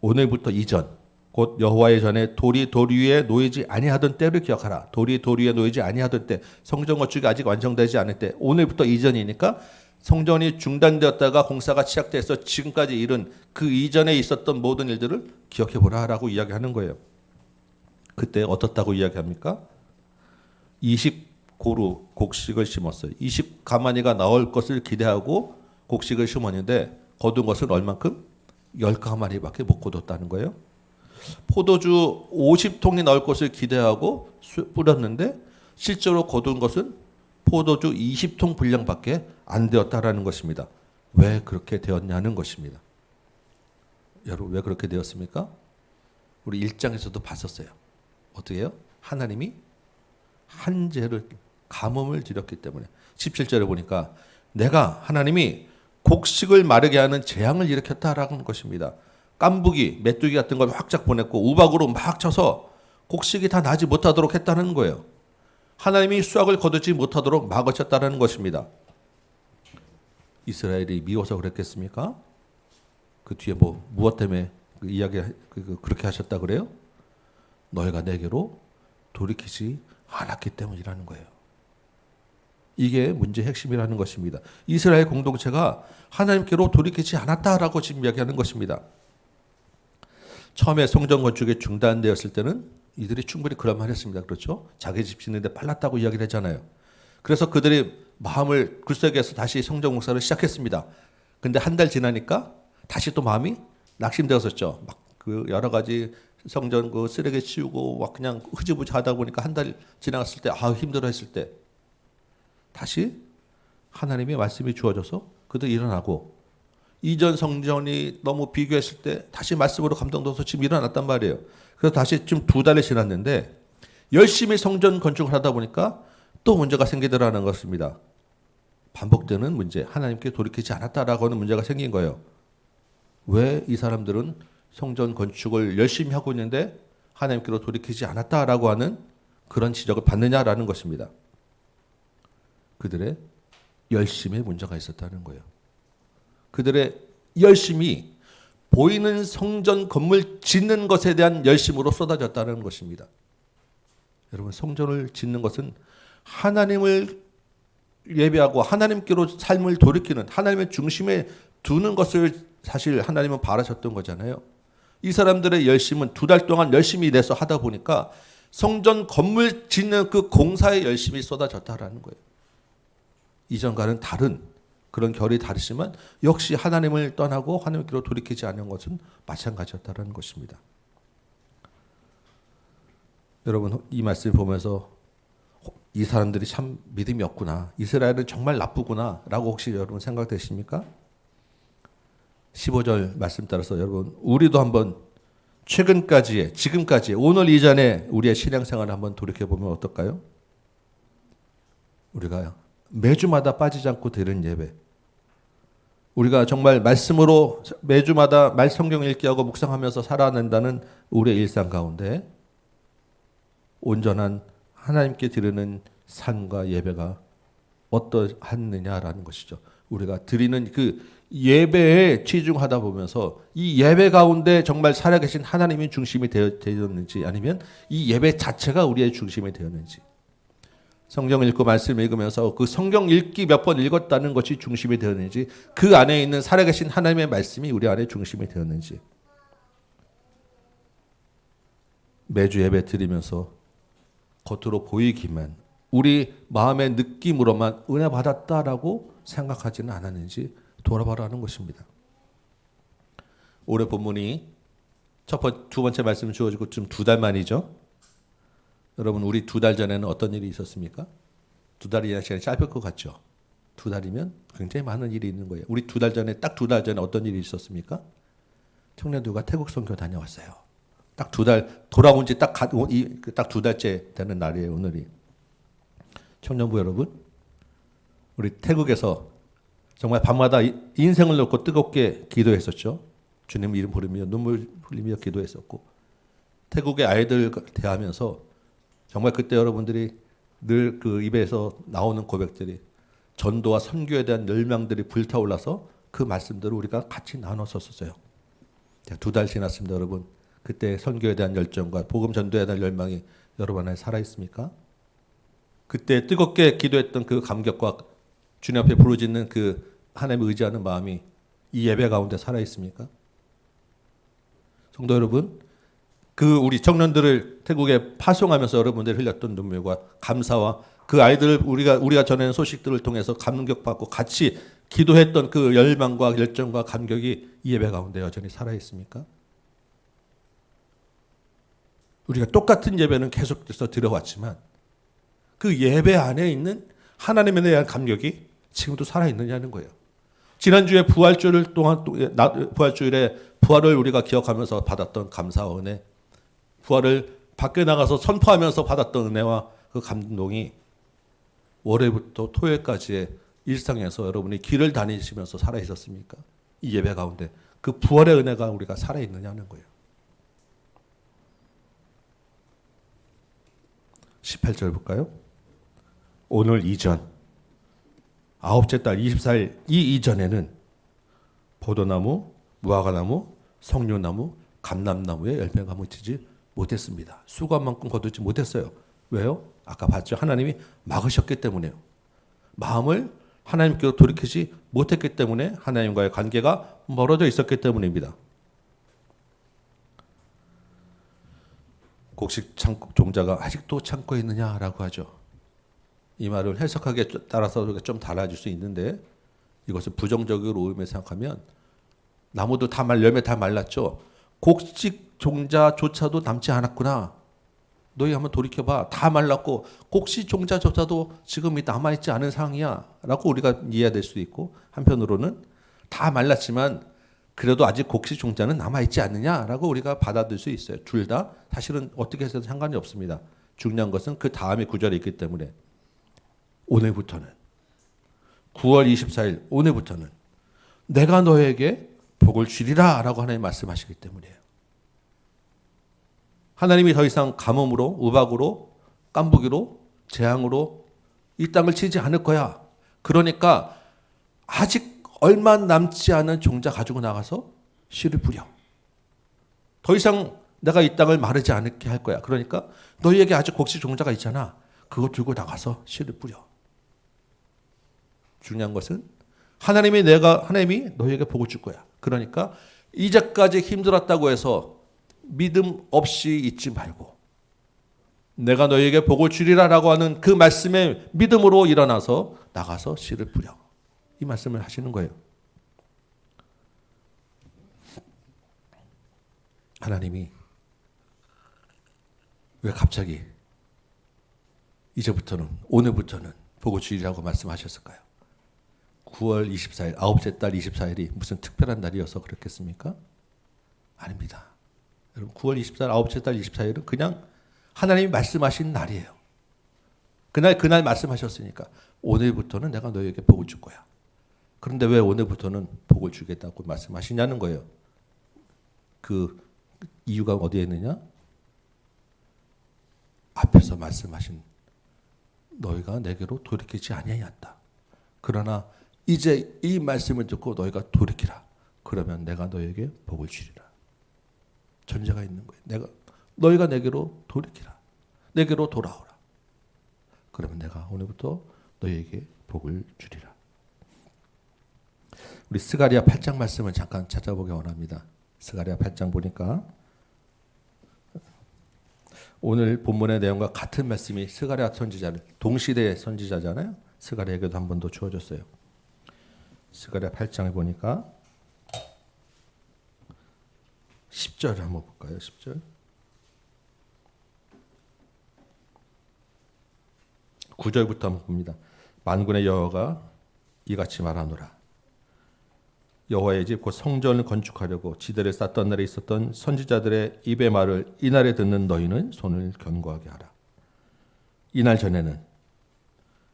오늘부터 이전 곧 여호와의 전에 돌이 돌 위에 놓이지 아니하던 때를 기억하라. 돌이 돌 위에 놓이지 아니하던 때, 성전 건축이 아직 완성되지 않을 때, 오늘부터 이전이니까 성전이 중단되었다가 공사가 시작돼서 지금까지 이른 그 이전에 있었던 모든 일들을 기억해 보라라고 이야기하는 거예요. 그때 어떻다고 이야기합니까? 20고루 곡식을 심었어요. 20가마니가 나올 것을 기대하고 곡식을 심었는데 거둔 것은 얼만큼? 10가마니밖에 못 거뒀다는 거예요. 포도주 50통이 나올 것을 기대하고 뿌렸는데 실제로 거둔 것은 포도주 20통 분량밖에 안 되었다라는 것입니다. 왜 그렇게 되었냐는 것입니다. 여러분 왜 그렇게 되었습니까? 우리 1장에서도 봤었어요. 어떻게 해요? 하나님이 한재를 가뭄을 드렸기 때문에 17절에 보니까 내가 하나님이 곡식을 마르게 하는 재앙을 일으켰다라는 것입니다. 깐부기, 메뚜기 같은 걸 확짝 보냈고 우박으로 막 쳐서 곡식이 다 나지 못하도록 했다는 거예요. 하나님이 수확을 거두지 못하도록 막으셨다는 것입니다. 이스라엘이 미워서 그랬겠습니까? 그 뒤에 무엇 때문에 그렇게 하셨다 그래요? 너희가 내게로 돌이키지 않았기 때문이라는 거예요. 이게 문제의 핵심이라는 것입니다. 이스라엘 공동체가 하나님께로 돌이키지 않았다라고 지금 이야기하는 것입니다. 처음에 성전 건축이 중단되었을 때는 이들이 충분히 그런 말 했습니다. 그렇죠? 자기 집 짓는데 빨랐다고 이야기를 했잖아요. 그래서 그들이 마음을 굳세게 해서 다시 성전 공사를 시작했습니다. 근데 한 달 지나니까 다시 또 마음이 낙심되었었죠. 막 그 여러 가지 성전 그 쓰레기 치우고 막 그냥 흐지부지 하다 보니까 한 달 지나갔을 때 힘들어 했을 때 다시 하나님의 말씀이 주어져서 그들 일어나고 이전 성전이 너무 비교했을 때 다시 말씀으로 감동돼서 지금 일어났단 말이에요. 그래서 다시 지금 2달이 지났는데 열심히 성전 건축을 하다 보니까 또 문제가 생기더라는 것입니다. 반복되는 문제, 하나님께 돌이키지 않았다라고 하는 문제가 생긴 거예요. 왜 이 사람들은 성전 건축을 열심히 하고 있는데 하나님께로 돌이키지 않았다라고 하는 그런 지적을 받느냐라는 것입니다. 그들의 열심에 문제가 있었다는 거예요. 그들의 열심이 보이는 성전 건물 짓는 것에 대한 열심으로 쏟아졌다는 것입니다. 여러분, 성전을 짓는 것은 하나님을 예배하고 하나님께로 삶을 돌이키는 하나님의 중심에 두는 것을 사실 하나님은 바라셨던 거잖아요. 이 사람들의 열심은 2달 동안 열심히 내서 하다 보니까 성전 건물 짓는 그 공사에 열심히 쏟아졌다라는 거예요. 이전과는 다른 그런 결이 다르지만 역시 하나님을 떠나고 하나님께로 돌이키지 않은 것은 마찬가지였다는 것입니다. 여러분 이 말씀 보면서 이 사람들이 참 믿음이 없구나. 이스라엘은 정말 나쁘구나 라고 혹시 여러분 생각되십니까? 15절 말씀 따라서 여러분 우리도 한번 최근까지의 지금까지의 오늘 이전에 우리의 신앙생활을 한번 돌이켜보면 어떨까요? 우리가 매주마다 빠지지 않고 드리는 예배, 우리가 정말 말씀으로 매주마다 성경 읽기하고 묵상하면서 살아낸다는 우리의 일상 가운데 온전한 하나님께 드리는 삶과 예배가 어떠하느냐라는 것이죠. 우리가 드리는 그 예배에 치중하다 보면서 이 예배 가운데 정말 살아계신 하나님이 중심이 되었는지 아니면 이 예배 자체가 우리의 중심이 되었는지, 성경 읽고 말씀 읽으면서 그 성경 읽기 몇 번 읽었다는 것이 중심이 되었는지, 그 안에 있는 살아계신 하나님의 말씀이 우리 안에 중심이 되었는지, 매주 예배 드리면서 겉으로 보이기만 우리 마음의 느낌으로만 은혜 받았다라고 생각하지는 않았는지 돌아보라는 것입니다. 올해 본문이 두 번째 말씀 주어지고 지금 2달 만이죠. 여러분 우리 2달 전에는 어떤 일이 있었습니까? 2달이라는 시간이 짧을 것 같죠? 2달이면 굉장히 많은 일이 있는 거예요. 우리 2달 전에 딱 2달 전에 어떤 일이 있었습니까? 청년들과 태국 선교 다녀왔어요. 딱 2달 돌아온 지 딱 2달째 되는 날이에요. 오늘이. 청년부 여러분, 우리 태국에서 정말 밤마다 인생을 놓고 뜨겁게 기도했었죠. 주님 이름 부르며 눈물 흘리며 기도했었고 태국의 아이들 대하면서 정말 그때 여러분들이 늘 그 입에서 나오는 고백들이 전도와 선교에 대한 열망들이 불타올라서 그 말씀들을 우리가 같이 나눴었어요. 2달 지났습니다, 여러분. 그때 선교에 대한 열정과 복음 전도에 대한 열망이 여러분 안에 살아 있습니까? 그때 뜨겁게 기도했던 그 감격과 주님 앞에 부르짖는 그 하나님을 의지하는 마음이 이 예배 가운데 살아 있습니까? 성도 여러분, 그 우리 청년들을 태국에 파송하면서 여러분들이 흘렸던 눈물과 감사와 그 아이들을 우리가 전하는 소식들을 통해서 감격받고 같이 기도했던 그 열망과 열정과 감격이 이 예배 가운데 여전히 살아 있습니까? 우리가 똑같은 예배는 계속해서 드려왔지만 그 예배 안에 있는 하나님에 대한 감격이 지금도 살아 있느냐는 거예요. 지난주에 부활주일 동안 부활주일에 부활을 우리가 기억하면서 받았던 감사와 은혜, 부활을 밖에 나가서 선포하면서 받았던 은혜와 그 감동이 월요일부터 토요일까지의 일상에서 여러분이 길을 다니시면서 살아 있었습니까? 이 예배 가운데 그 부활의 은혜가 우리가 살아 있느냐는 거예요. 18절 볼까요? 오늘 이전 9째 달 24일 이 이전에는 포도나무, 무화과나무, 석류나무, 감람나무에 열매가 묻히지 못했습니다. 수고만큼 거두지 못했어요. 왜요? 아까 봤죠. 하나님이 막으셨기 때문에요. 마음을 하나님께로 돌이키지 못했기 때문에 하나님과의 관계가 멀어져 있었기 때문입니다. 곡식 종자가 아직도 참고 있느냐라고 하죠. 이 말을 해석하기에 따라서 좀 달라질 수 있는데 이것을 부정적으로 오염해 생각하면 나무도 다 열매 다 말랐죠. 곡식 종자조차도 남지 않았구나. 너희 한번 돌이켜봐. 다 말랐고 곡식 종자조차도 지금 남아있지 않은 상황이야 라고 우리가 이해될 수 있고 한편으로는 다 말랐지만 그래도 아직 곡식 종자는 남아있지 않느냐라고 우리가 받아들일 수 있어요. 둘 다 사실은 어떻게 해서도 상관이 없습니다. 중요한 것은 그 다음에 구절이 있기 때문에 오늘부터는 9월 24일 오늘부터는 내가 너에게 복을 주리라 라고 하나님 말씀하시기 때문이에요. 하나님이 더 이상 가뭄으로 우박으로 깐부기로 재앙으로 이 땅을 치지 않을 거야. 그러니까 아직 얼마 남지 않은 종자 가지고 나가서 씨를 뿌려. 더 이상 내가 이 땅을 마르지 않게 할 거야. 그러니까 너희에게 아직 곡식 종자가 있잖아. 그거 들고 나가서 씨를 뿌려. 중요한 것은 하나님이 너희에게 복을 줄 거야. 그러니까 이제까지 힘들었다고 해서 믿음 없이 있지 말고 내가 너희에게 복을 주리라라고 하는 그 말씀에 믿음으로 일어나서 나가서 씨를 뿌려. 이 말씀을 하시는 거예요. 하나님이 왜 갑자기 이제부터는 오늘부터는 복을 주리라고 말씀하셨을까요? 9월 24일 9째 달 24일이 무슨 특별한 날이어서 그렇겠습니까? 아닙니다. 여러분 9월 24일 9째 달 24일은 그냥 하나님이 말씀하신 날이에요. 그날 말씀하셨으니까 오늘부터는 내가 너희에게 복을 줄 거야. 그런데 왜 오늘부터는 복을 주겠다고 말씀하시냐는 거예요. 그 이유가 어디에 있느냐? 앞에서 말씀하신 너희가 내게로 돌이키지 아니하였다. 그러나 이제 이 말씀을 듣고 너희가 돌이키라. 그러면 내가 너희에게 복을 주리라. 전제가 있는 거예요. 너희가 내게로 돌이키라. 내게로 돌아오라. 그러면 내가 오늘부터 너희에게 복을 주리라. 우리 스가랴 8장 말씀을 잠깐 찾아보기 원합니다. 스가랴 8장 보니까 오늘 본문의 내용과 같은 말씀이 스가랴 선지자를 동시대의 선지자잖아요. 스가랴에게도 한 번 더 주어졌어요. 스가랴 8장을 보니까 10절 한번 볼까요? 10절. 9절부터 한번 봅니다. 만군의 여호와가 이같이 말하노라. 여호와의 집 곧 성전을 건축하려고 지대를 쌓던 날에 있었던 선지자들의 입의 말을 이날에 듣는 너희는 손을 견고하게 하라. 이날 전에는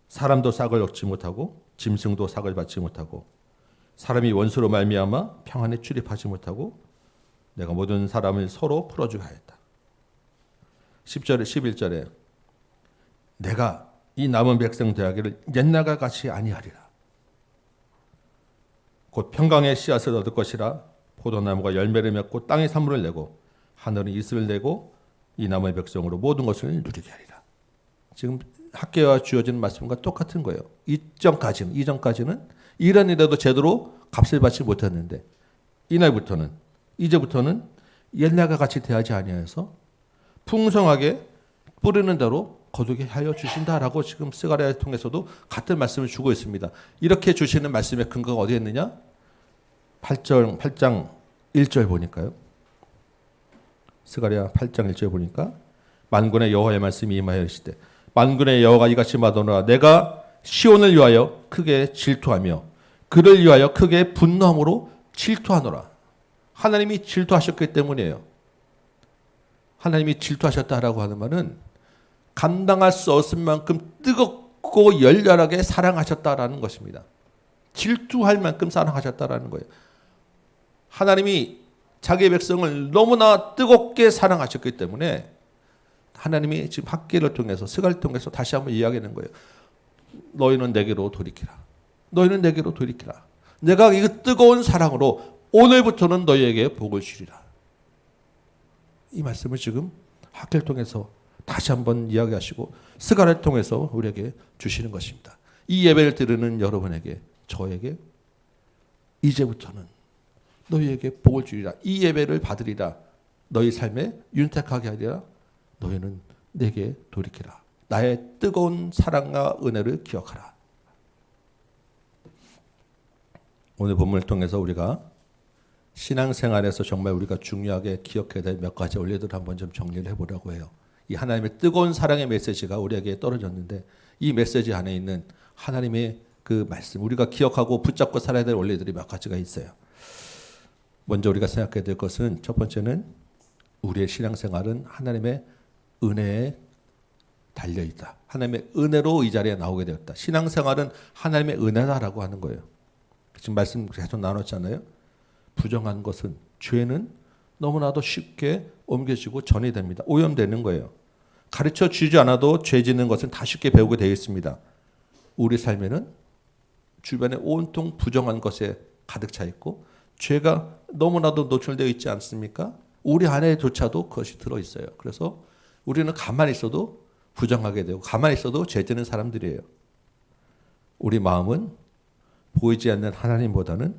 사람도 싹을 얻지 못하고 짐승도 싹을 받지 못하고 사람이 원수로 말미암아 평안에 출입하지 못하고 내가 모든 사람을 서로 풀어주게 하였다. 10절에 11절에 내가 이 남은 백성 대하기를 옛날과 같이 아니하리라. 곧 평강의 씨앗을 얻을 것이라. 포도나무가 열매를 맺고 땅이 산물을 내고 하늘은 이슬을 내고 이 남은 백성으로 모든 것을 누리게 하리라. 지금 학계와 주어지는 말씀과 똑같은 거예요. 이전까지는 이런 일에도 제대로 값을 받지 못했는데 이제부터는 옛날과 같이 대하지 아니하여서 풍성하게 뿌리는 대로 거두게 하여 주신다라고 지금 스가랴를 통해서도 같은 말씀을 주고 있습니다. 이렇게 주시는 말씀의 근거가 어디에 있느냐? 8장 1절 보니까요. 스가랴 8장 1절 보니까 만군의 여호와의 말씀이 임하였으되 만군의 여호와가 이같이 말하노라. 내가 시온을 위하여 크게 질투하며 그를 위하여 크게 분노함으로 질투하노라. 하나님이 질투하셨기 때문이에요. 하나님이 질투하셨다라고 하는 말은 감당할 수 없을 만큼 뜨겁고 열렬하게 사랑하셨다라는 것입니다. 질투할 만큼 사랑하셨다라는 거예요. 하나님이 자기의 백성을 너무나 뜨겁게 사랑하셨기 때문에 하나님이 지금 학계를 통해서 스가랴를 통해서 다시 한번 이야기하는 거예요. 너희는 내게로 돌이키라. 너희는 내게로 돌이키라. 내가 이 뜨거운 사랑으로 오늘부터는 너희에게 복을 주리라. 이 말씀을 지금 학계를 통해서 다시 한번 이야기하시고 스가랴를 통해서 우리에게 주시는 것입니다. 이 예배를 드리는 여러분에게 저에게 이제부터는 너희에게 복을 주리라. 이 예배를 받으리라. 너희 삶에 윤택하게 하리라. 너희는 내게 돌이키라. 나의 뜨거운 사랑과 은혜를 기억하라. 오늘 본문을 통해서 우리가 신앙생활에서 정말 우리가 중요하게 기억해야 될 몇 가지 원리들을 한번 좀 정리를 해보려고 해요. 이 하나님의 뜨거운 사랑의 메시지가 우리에게 떨어졌는데 이 메시지 안에 있는 하나님의 그 말씀, 우리가 기억하고 붙잡고 살아야 될 원리들이 몇 가지가 있어요. 먼저 우리가 생각해야 될 것은 첫 번째는 우리의 신앙생활은 하나님의 은혜에 달려있다. 하나님의 은혜로 이 자리에 나오게 되었다. 신앙생활은 하나님의 은혜다라고 하는 거예요. 지금 말씀 계속 나눴잖아요. 부정한 것은, 죄는 너무나도 쉽게 옮겨지고 전이됩니다. 오염되는 거예요. 가르쳐 주지 않아도 죄 짓는 것은 다 쉽게 배우게 되어 있습니다. 우리 삶에는 주변에 온통 부정한 것에 가득 차 있고 죄가 너무나도 노출되어 있지 않습니까? 우리 안에조차도 그것이 들어있어요. 그래서 우리는 가만히 있어도 부정하게 되고 가만히 있어도 죄 짓는 사람들이에요. 우리 마음은 보이지 않는 하나님보다는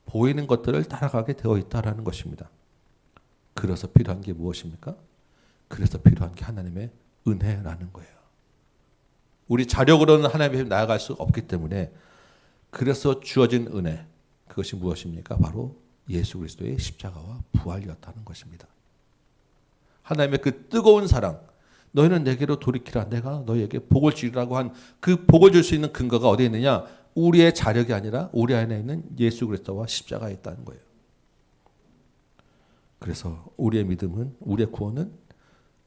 보이는 것들을 따라가게 되어 있다는 것입니다. 그래서 필요한 게 무엇입니까? 그래서 필요한 게 하나님의 은혜라는 거예요. 우리 자력으로는 하나님 앞에 나아갈 수 없기 때문에 그래서 주어진 은혜, 그것이 무엇입니까? 바로 예수 그리스도의 십자가와 부활이었다는 것입니다. 하나님의 그 뜨거운 사랑, 너희는 내게로 돌이키라. 내가 너희에게 복을 주리라고 한 그 복을 줄 수 있는 근거가 어디에 있느냐? 우리의 자력이 아니라 우리 안에 있는 예수 그리스도와 십자가에 있다는 거예요. 그래서 우리의 믿음은, 우리의 구원은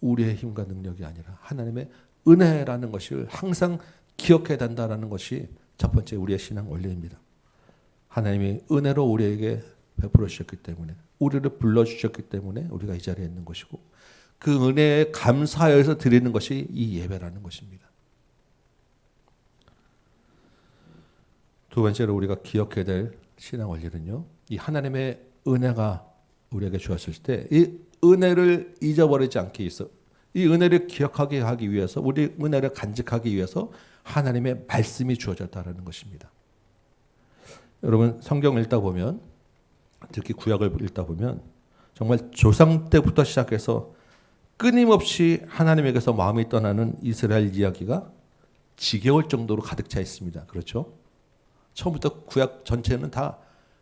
우리의 힘과 능력이 아니라 하나님의 은혜라는 것을 항상 기억해야 된다는 것이 첫 번째 우리의 신앙 원리입니다. 하나님이 은혜로 우리에게 베풀어 주셨기 때문에, 우리를 불러주셨기 때문에 우리가 이 자리에 있는 것이고, 그 은혜에 감사하여서 드리는 것이 이 예배라는 것입니다. 두 번째로 우리가 기억해야 될 신앙 원리는요, 이 하나님의 은혜가 우리에게 주었을 때 이 은혜를 잊어버리지 않게 있어, 이 은혜를 기억하게 하기 위해서, 우리 은혜를 간직하기 위해서 하나님의 말씀이 주어졌다는 것입니다. 여러분 성경을 읽다 보면, 특히 구약을 읽다 보면 정말 조상 때부터 시작해서 끊임없이 하나님에게서 마음이 떠나는 이스라엘 이야기가 지겨울 정도로 가득 차 있습니다. 그렇죠? 처음부터 구약 전체는 다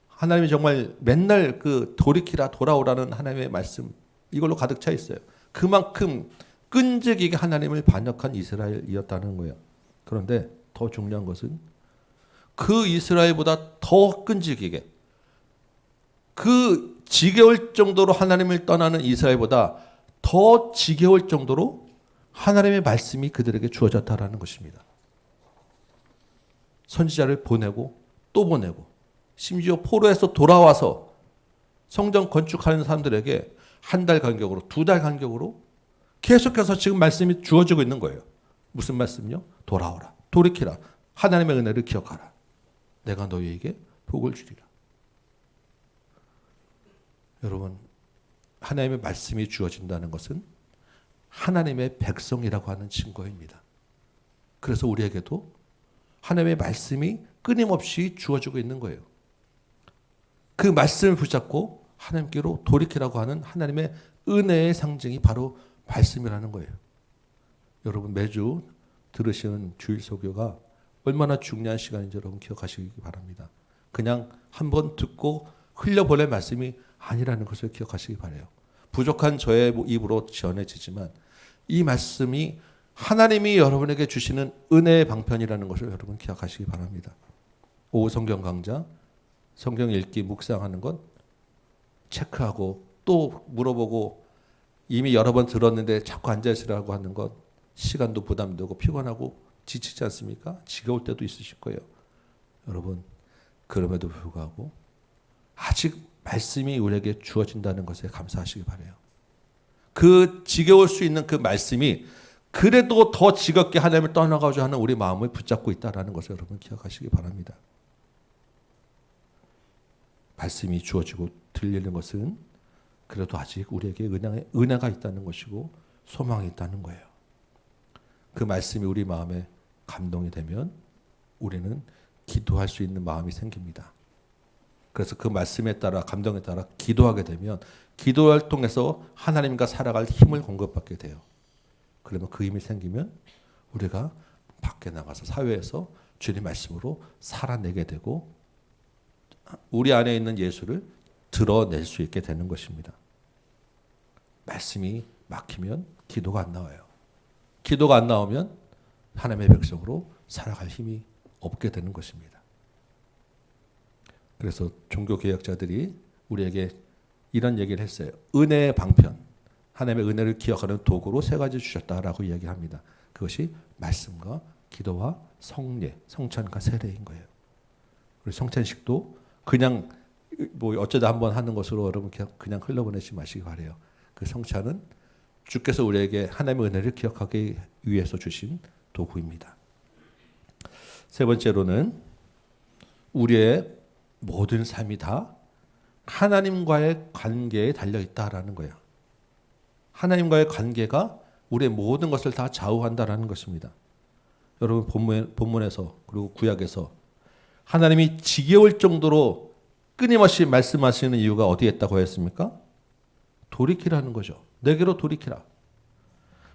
하나님이 정말 맨날 그 돌이키라, 돌아오라는 하나님의 말씀, 이걸로 가득 차 있어요. 그만큼 끈질기게 하나님을 반역한 이스라엘이었다는 거예요. 그런데 더 중요한 것은 그 이스라엘보다 더 끈질기게 그 지겨울 정도로 하나님을 떠나는 이스라엘보다 더 지겨울 정도로 하나님의 말씀이 그들에게 주어졌다라는 것입니다. 선지자를 보내고 또 보내고 심지어 포로에서 돌아와서 성전 건축하는 사람들에게 한 달 간격으로 2달 간격으로 계속해서 지금 말씀이 주어지고 있는 거예요. 무슨 말씀요? 돌아오라. 돌이키라. 하나님의 은혜를 기억하라. 내가 너희에게 복을 주리라. 여러분, 하나님의 말씀이 주어진다는 것은 하나님의 백성이라고 하는 증거입니다. 그래서 우리에게도 하나님의 말씀이 끊임없이 주어지고 있는 거예요. 그 말씀을 붙잡고 하나님께로 돌이키라고 하는 하나님의 은혜의 상징이 바로 말씀이라는 거예요. 여러분, 매주 들으시는 주일 설교가 얼마나 중요한 시간인지 여러분 기억하시기 바랍니다. 그냥 한번 듣고 흘려보낼 말씀이 아니라는 것을 기억하시기 바라요. 부족한 저의 입으로 전해지지만 이 말씀이 하나님이 여러분에게 주시는 은혜의 방편이라는 것을 여러분 기억하시기 바랍니다. 오후 성경 강좌, 성경 읽기, 묵상하는 건 체크하고 또 물어보고 이미 여러 번 들었는데 자꾸 앉아있으라고 하는 것 시간도 부담되고 피곤하고 지치지 않습니까? 지겨울 때도 있으실 거예요. 여러분, 그럼에도 불구하고 아직 말씀이 우리에게 주어진다는 것에 감사하시기 바라요. 그 지겨울 수 있는 그 말씀이 그래도 더 지겹게 하나님을 떠나가고자 하는 우리 마음을 붙잡고 있다는 것을 여러분 기억하시기 바랍니다. 말씀이 주어지고 들리는 것은 그래도 아직 우리에게 은혜가 있다는 것이고 소망이 있다는 거예요. 그 말씀이 우리 마음에 감동이 되면 우리는 기도할 수 있는 마음이 생깁니다. 그래서 그 말씀에 따라 감동에 따라 기도하게 되면 기도를 통해서 하나님과 살아갈 힘을 공급받게 돼요. 그러면 그 힘이 생기면 우리가 밖에 나가서 사회에서 주님 말씀으로 살아내게 되고 우리 안에 있는 예수를 드러낼 수 있게 되는 것입니다. 말씀이 막히면 기도가 안 나와요. 기도가 안 나오면 하나님의 백성으로 살아갈 힘이 없게 되는 것입니다. 그래서 종교개혁자들이 우리에게 이런 얘기를 했어요. 은혜의 방편, 하나님의 은혜를 기억하는 도구로 3가지 주셨다라고 이야기합니다. 그것이 말씀과 기도와 성례, 성찬과 세례인 거예요. 우리 성찬식도 그냥 뭐 어쩌다 한번 하는 것으로 여러분 그냥 흘려보내지 마시기 바라요. 그 성찬은 주께서 우리에게 하나님의 은혜를 기억하기 위해서 주신 도구입니다. 3번째로는 우리의 모든 삶이 다 하나님과의 관계에 달려있다라는 거예요. 하나님과의 관계가 우리의 모든 것을 다 좌우한다라는 것입니다. 여러분 본문에서 그리고 구약에서 하나님이 지겨울 정도로 끊임없이 말씀하시는 이유가 어디에 있다고 했습니까? 돌이키라는 거죠. 내게로 돌이키라.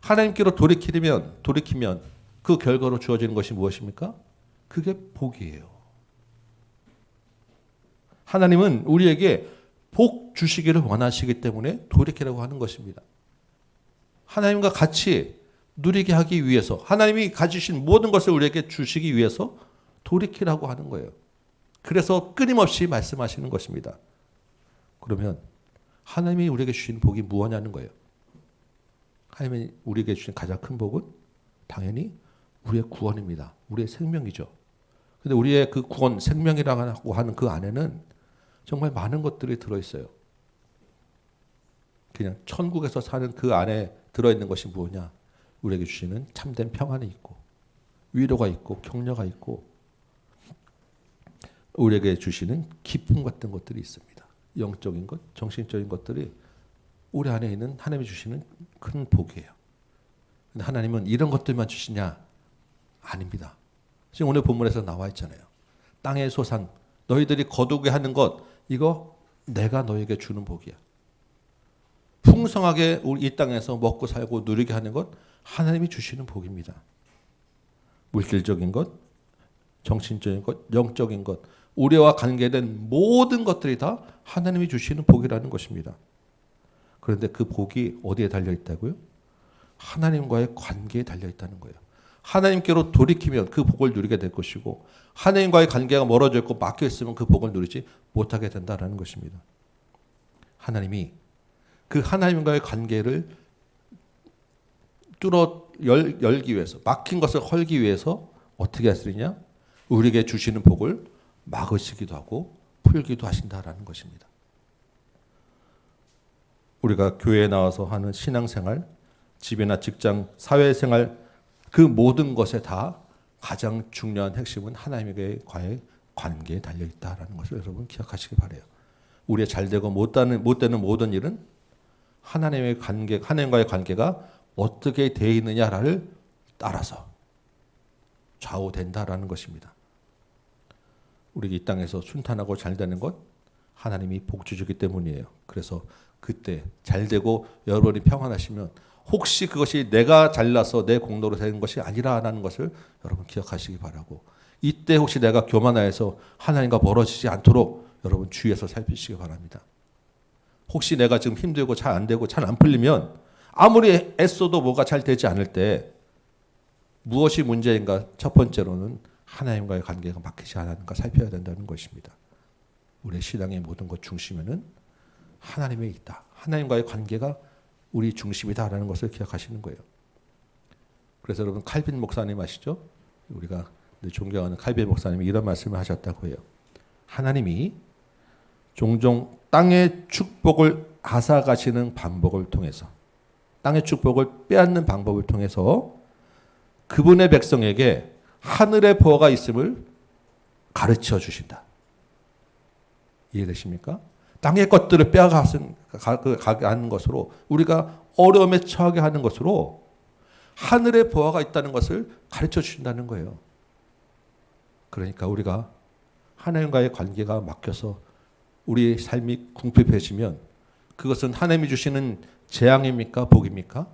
하나님께로 돌이키면 그 결과로 주어지는 것이 무엇입니까? 그게 복이에요. 하나님은 우리에게 복 주시기를 원하시기 때문에 돌이키라고 하는 것입니다. 하나님과 같이 누리게 하기 위해서 하나님이 가지신 모든 것을 우리에게 주시기 위해서 돌이키라고 하는 거예요. 그래서 끊임없이 말씀하시는 것입니다. 그러면 하나님이 우리에게 주신 복이 무엇냐는 거예요. 하나님이 우리에게 주신 가장 큰 복은 당연히 우리의 구원입니다. 우리의 생명이죠. 근데 우리의 그 구원, 생명이라고 하는 그 안에는 정말 많은 것들이 들어있어요. 그냥 천국에서 사는 그 안에 들어있는 것이 무엇이냐? 우리에게 주시는 참된 평안이 있고 위로가 있고 격려가 있고 우리에게 주시는 기쁨 같은 것들이 있습니다. 영적인 것, 정신적인 것들이 우리 안에 있는 하나님이 주시는 큰 복이에요. 근데 하나님은 이런 것들만 주시냐? 아닙니다. 지금 오늘 본문에서 나와 있잖아요. 땅의 소산, 너희들이 거두게 하는 것, 이거 내가 너에게 주는 복이야. 풍성하게 우리 이 땅에서 먹고 살고 누리게 하는 것, 하나님이 주시는 복입니다. 물질적인 것, 정신적인 것, 영적인 것, 우리와 관계된 모든 것들이 다 하나님이 주시는 복이라는 것입니다. 그런데 그 복이 어디에 달려 있다고요? 하나님과의 관계에 달려 있다는 거예요. 하나님께로 돌이키면 그 복을 누리게 될 것이고 하나님과의 관계가 멀어져 있고 막혀 있으면 그 복을 누리지 못하게 된다라는 것입니다. 하나님이 그 하나님과의 관계를 열기 위해서, 막힌 것을 헐기 위해서 어떻게 하시느냐? 우리에게 주시는 복을 막으시기도 하고 풀기도 하신다라는 것입니다. 우리가 교회에 나와서 하는 신앙생활, 집이나 직장, 사회생활 그 모든 것에 다 가장 중요한 핵심은 하나님과의 관계에 달려있다라는 것을 여러분 기억하시기 바라요. 우리의 잘되고 못되는 모든 일은 하나님과의 관계가 어떻게 되어 있느냐를 따라서 좌우된다라는 것입니다. 우리가 이 땅에서 순탄하고 잘되는 것 하나님이 복 주시기 때문이에요. 그래서 그때 잘되고 여러분이 평안하시면 혹시 그것이 내가 잘나서 내 공로로 되는 것이 아니라는 것을 여러분 기억하시기 바라고, 이때 혹시 내가 교만하여서 하나님과 멀어지지 않도록 여러분 주의해서 살피시기 바랍니다. 혹시 내가 지금 힘들고 잘 안 되고 잘 안 풀리면 아무리 애써도 뭐가 잘 되지 않을 때 무엇이 문제인가? 첫 번째로는 하나님과의 관계가 막히지 않았는가 살펴야 된다는 것입니다. 우리의 신앙의 모든 것 중심에는 하나님이 있다. 하나님과의 관계가 우리 중심이다라는 것을 기억하시는 거예요. 그래서 여러분 칼빈 목사님 아시죠? 우리가 존경하는 칼빈 목사님이 이런 말씀을 하셨다고 해요. 하나님이 종종 땅의 축복을 앗아가시는 방법을 통해서, 땅의 축복을 빼앗는 방법을 통해서 그분의 백성에게 하늘의 보화가 있음을 가르쳐 주신다. 이해되십니까? 땅의 것들을 빼앗아가게 하는 것으로, 우리가 어려움에 처하게 하는 것으로 하늘의 보화가 있다는 것을 가르쳐 주신다는 거예요. 그러니까 우리가 하나님과의 관계가 막혀서 우리 삶이 궁핍해지면 그것은 하나님이 주시는 재앙입니까? 복입니까?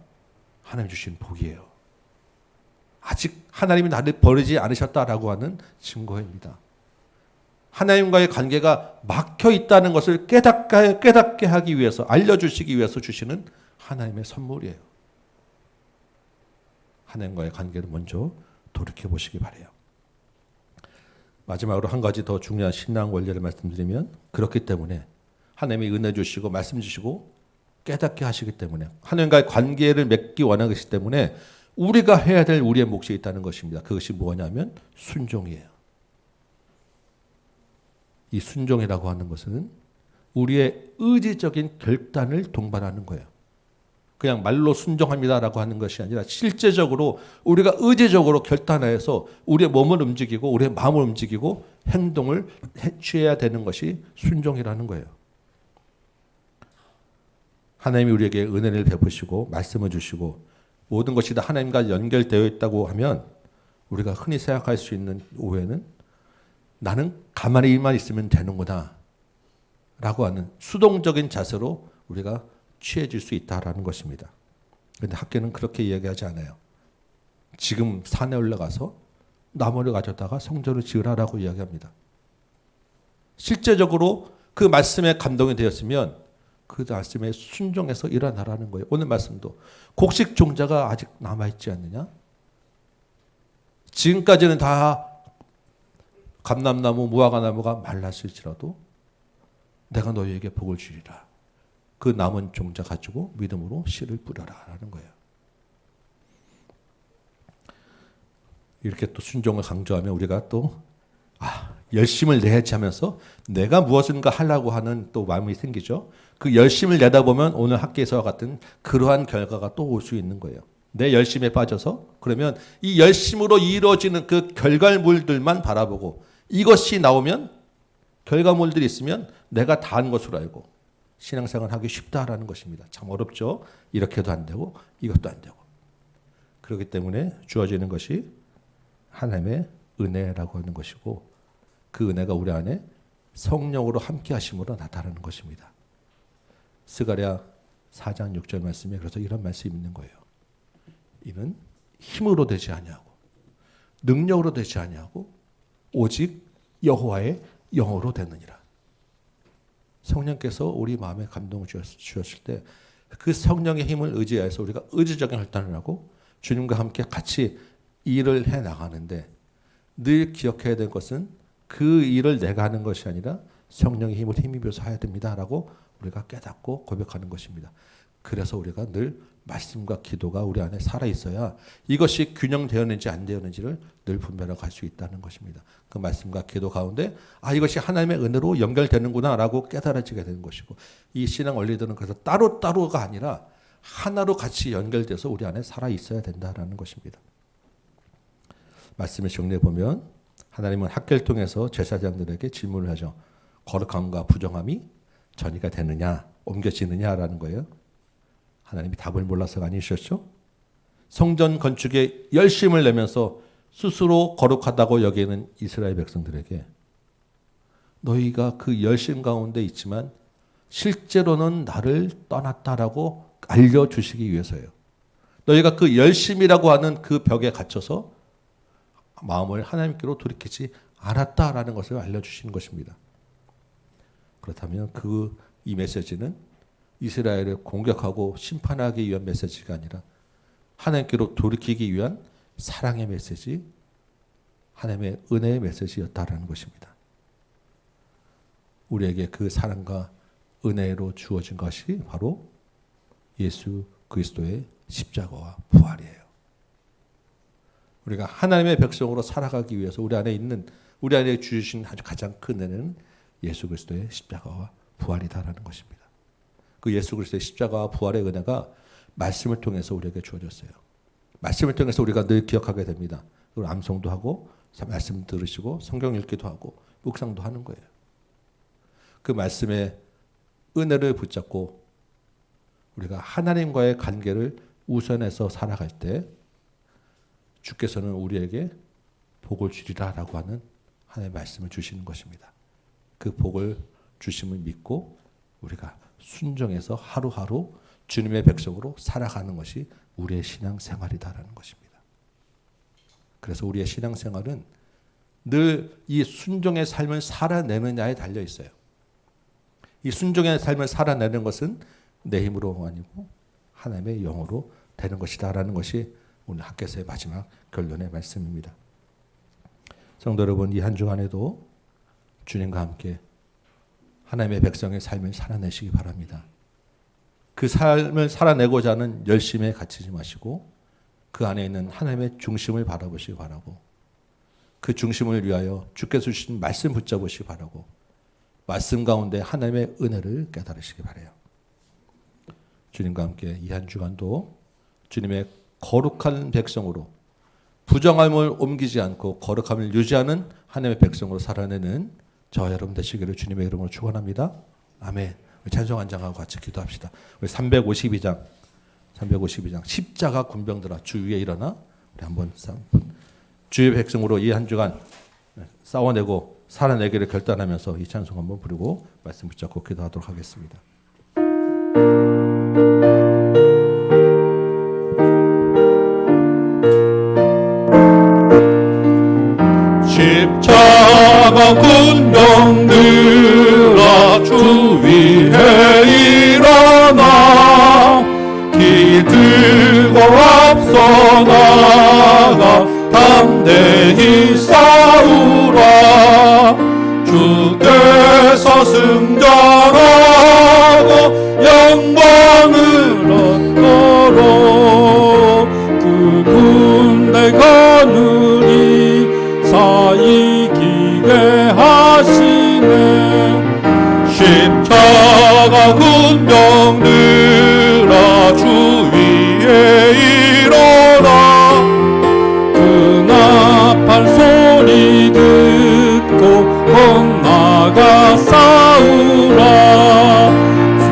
하나님이 주시는 복이에요. 아직 하나님이 나를 버리지 않으셨다라고 하는 증거입니다. 하나님과의 관계가 막혀 있다는 것을 깨닫게 하기 위해서, 알려주시기 위해서 주시는 하나님의 선물이에요. 하나님과의 관계를 먼저 돌이켜보시기 바라요. 마지막으로 한 가지 더 중요한 신앙 원리를 말씀드리면, 그렇기 때문에 하나님이 은혜 주시고 말씀 주시고 깨닫게 하시기 때문에, 하나님과의 관계를 맺기 원하시기 때문에 우리가 해야 될 우리의 몫이 있다는 것입니다. 그것이 뭐냐면 순종이에요. 이 순종이라고 하는 것은 우리의 의지적인 결단을 동반하는 거예요. 그냥 말로 순종합니다라고 하는 것이 아니라 실제적으로 우리가 의지적으로 결단해서 우리의 몸을 움직이고 우리의 마음을 움직이고 행동을 취해야 되는 것이 순종이라는 거예요. 하나님이 우리에게 은혜를 베푸시고 말씀을 주시고 모든 것이 다 하나님과 연결되어 있다고 하면 우리가 흔히 생각할 수 있는 오해는 나는 가만히만 있으면 되는구나 라고 하는 수동적인 자세로 우리가 취해질 수 있다라는 것입니다. 그런데 학교는 그렇게 이야기하지 않아요. 지금 산에 올라가서 나무를 가져다가 성전을 지으라라고 이야기합니다. 실제적으로 그 말씀에 감동이 되었으면 그 말씀에 순종해서 일어나라는 거예요. 오늘 말씀도 곡식 종자가 아직 남아있지 않느냐? 지금까지는 다 감람나무, 무화과나무가 말랐을지라도 내가 너희에게 복을 주리라. 그 남은 종자 가지고 믿음으로 씨를 뿌려라라는 거예요. 이렇게 또 순종을 강조하면 우리가 또 열심을 내야지 하면서 내가 무엇인가 하려고 하는 또 마음이 생기죠. 그 열심을 내다 보면 오늘 학교에서와 같은 그러한 결과가 또 올 수 있는 거예요. 내 열심에 빠져서 그러면 이 열심으로 이루어지는 그 결과물들만 바라보고 이것이 나오면 결과물들이 있으면 내가 다 한 것으로 알고 신앙생활 하기 쉽다라는 것입니다. 참 어렵죠. 이렇게도 안 되고 이것도 안 되고. 그렇기 때문에 주어지는 것이 하나님의 은혜라고 하는 것이고 그 은혜가 우리 안에 성령으로 함께 하심으로 나타나는 것입니다. 스가랴 4장 6절 말씀에 그래서 이런 말씀이 있는 거예요. 이는 힘으로 되지 아니하고 능력으로 되지 아니하고 오직 여호와의 영으로 되느니라. 성령께서 우리 마음에 감동을 주셨을 때 그 성령의 힘을 의지해서 우리가 의지적인 결단을 하고 주님과 함께 같이 일을 해 나가는데 늘 기억해야 될 것은 그 일을 내가 하는 것이 아니라 성령의 힘을 힘입어서 해야 됩니다라고 우리가 깨닫고 고백하는 것입니다. 그래서 우리가 늘 말씀과 기도가 우리 안에 살아 있어야 이것이 균형되었는지 안 되었는지를 늘 분별하고 갈 수 있다는 것입니다. 그 말씀과 기도 가운데 이것이 하나님의 은혜로 연결되는구나라고 깨달아지게 되는 것이고, 이 신앙 원리들은 그래서 따로따로가 아니라 하나로 같이 연결돼서 우리 안에 살아 있어야 된다라는 것입니다. 말씀을 정리해 보면 하나님은 학계를 통해서 제사장들에게 질문을 하죠. 거룩함과 부정함이 전이가 되느냐, 옮겨지느냐라는 거예요. 하나님이 답을 몰라서가 아니셨죠. 성전 건축에 열심을 내면서 스스로 거룩하다고 여기는 이스라엘 백성들에게 너희가 그 열심 가운데 있지만 실제로는 나를 떠났다라고 알려주시기 위해서예요. 너희가 그 열심이라고 하는 그 벽에 갇혀서 마음을 하나님께로 돌이키지 않았다라는 것을 알려주시는 것입니다. 그렇다면 이 메시지는 이스라엘을 공격하고 심판하기 위한 메시지가 아니라 하나님께로 돌이키기 위한 사랑의 메시지, 하나님의 은혜의 메시지였다라는 것입니다. 우리에게 그 사랑과 은혜로 주어진 것이 바로 예수 그리스도의 십자가와 부활이에요. 우리가 하나님의 백성으로 살아가기 위해서 우리 안에 주신 아주 가장 큰 은혜는 예수 그리스도의 십자가와 부활이다라는 것입니다. 그 예수 그리스도의 십자가와 부활의 은혜가 말씀을 통해서 우리에게 주어졌어요. 말씀을 통해서 우리가 늘 기억하게 됩니다. 그걸 암송도 하고 말씀 들으시고 성경 읽기도 하고 묵상도 하는 거예요. 그 말씀의 은혜를 붙잡고 우리가 하나님과의 관계를 우선해서 살아갈 때 주께서는 우리에게 복을 주리라라고 하는 하나님의 말씀을 주시는 것입니다. 그 복을 주심을 믿고 우리가 순종해서 하루하루 주님의 백성으로 살아가는 것이 우리의 신앙생활이다라는 것입니다. 그래서 우리의 신앙생활은 늘 이 순종의 삶을 살아내느냐에 달려 있어요. 이 순종의 삶을 살아내는 것은 내 힘으로 아니고 하나님의 영으로 되는 것이다라는 것이 오늘 학개서의 마지막 결론의 말씀입니다. 성도 여러분, 이 한 주간에도 주님과 함께 하나님의 백성의 삶을 살아내시기 바랍니다. 그 삶을 살아내고자 하는 열심에 갇히지 마시고 그 안에 있는 하나님의 중심을 바라보시기 바라고, 그 중심을 위하여 주께서 주신 말씀 붙잡으시기 바라고, 말씀 가운데 하나님의 은혜를 깨달으시기 바라요. 주님과 함께 이 한 주간도 주님의 거룩한 백성으로 부정함을 옮기지 않고 거룩함을 유지하는 하나님의 백성으로 살아내는 저와 여러분 되시기를 주님의 이름으로 축원합니다. 아멘. 찬송 한 장하고 같이 기도합시다. 우리 352장 십자가 군병들아 주 위에 일어나, 우리 한번 주의 백성으로 이 한 주간 싸워내고 살아내기를 결단하면서 이 찬송 한번 부르고 말씀 붙잡고 기도하도록 하겠습니다. 십자가 군병들아 주 위에 일어나, 기 들고 앞서 나가 담대히 싸우라. 주께서 승전하고 영광을 얻도록 두 군대가 누리 이기게 하시네. 십자가 군병들아 주 위에 일어나, 나팔 소리 듣고 건나가 싸우라. 수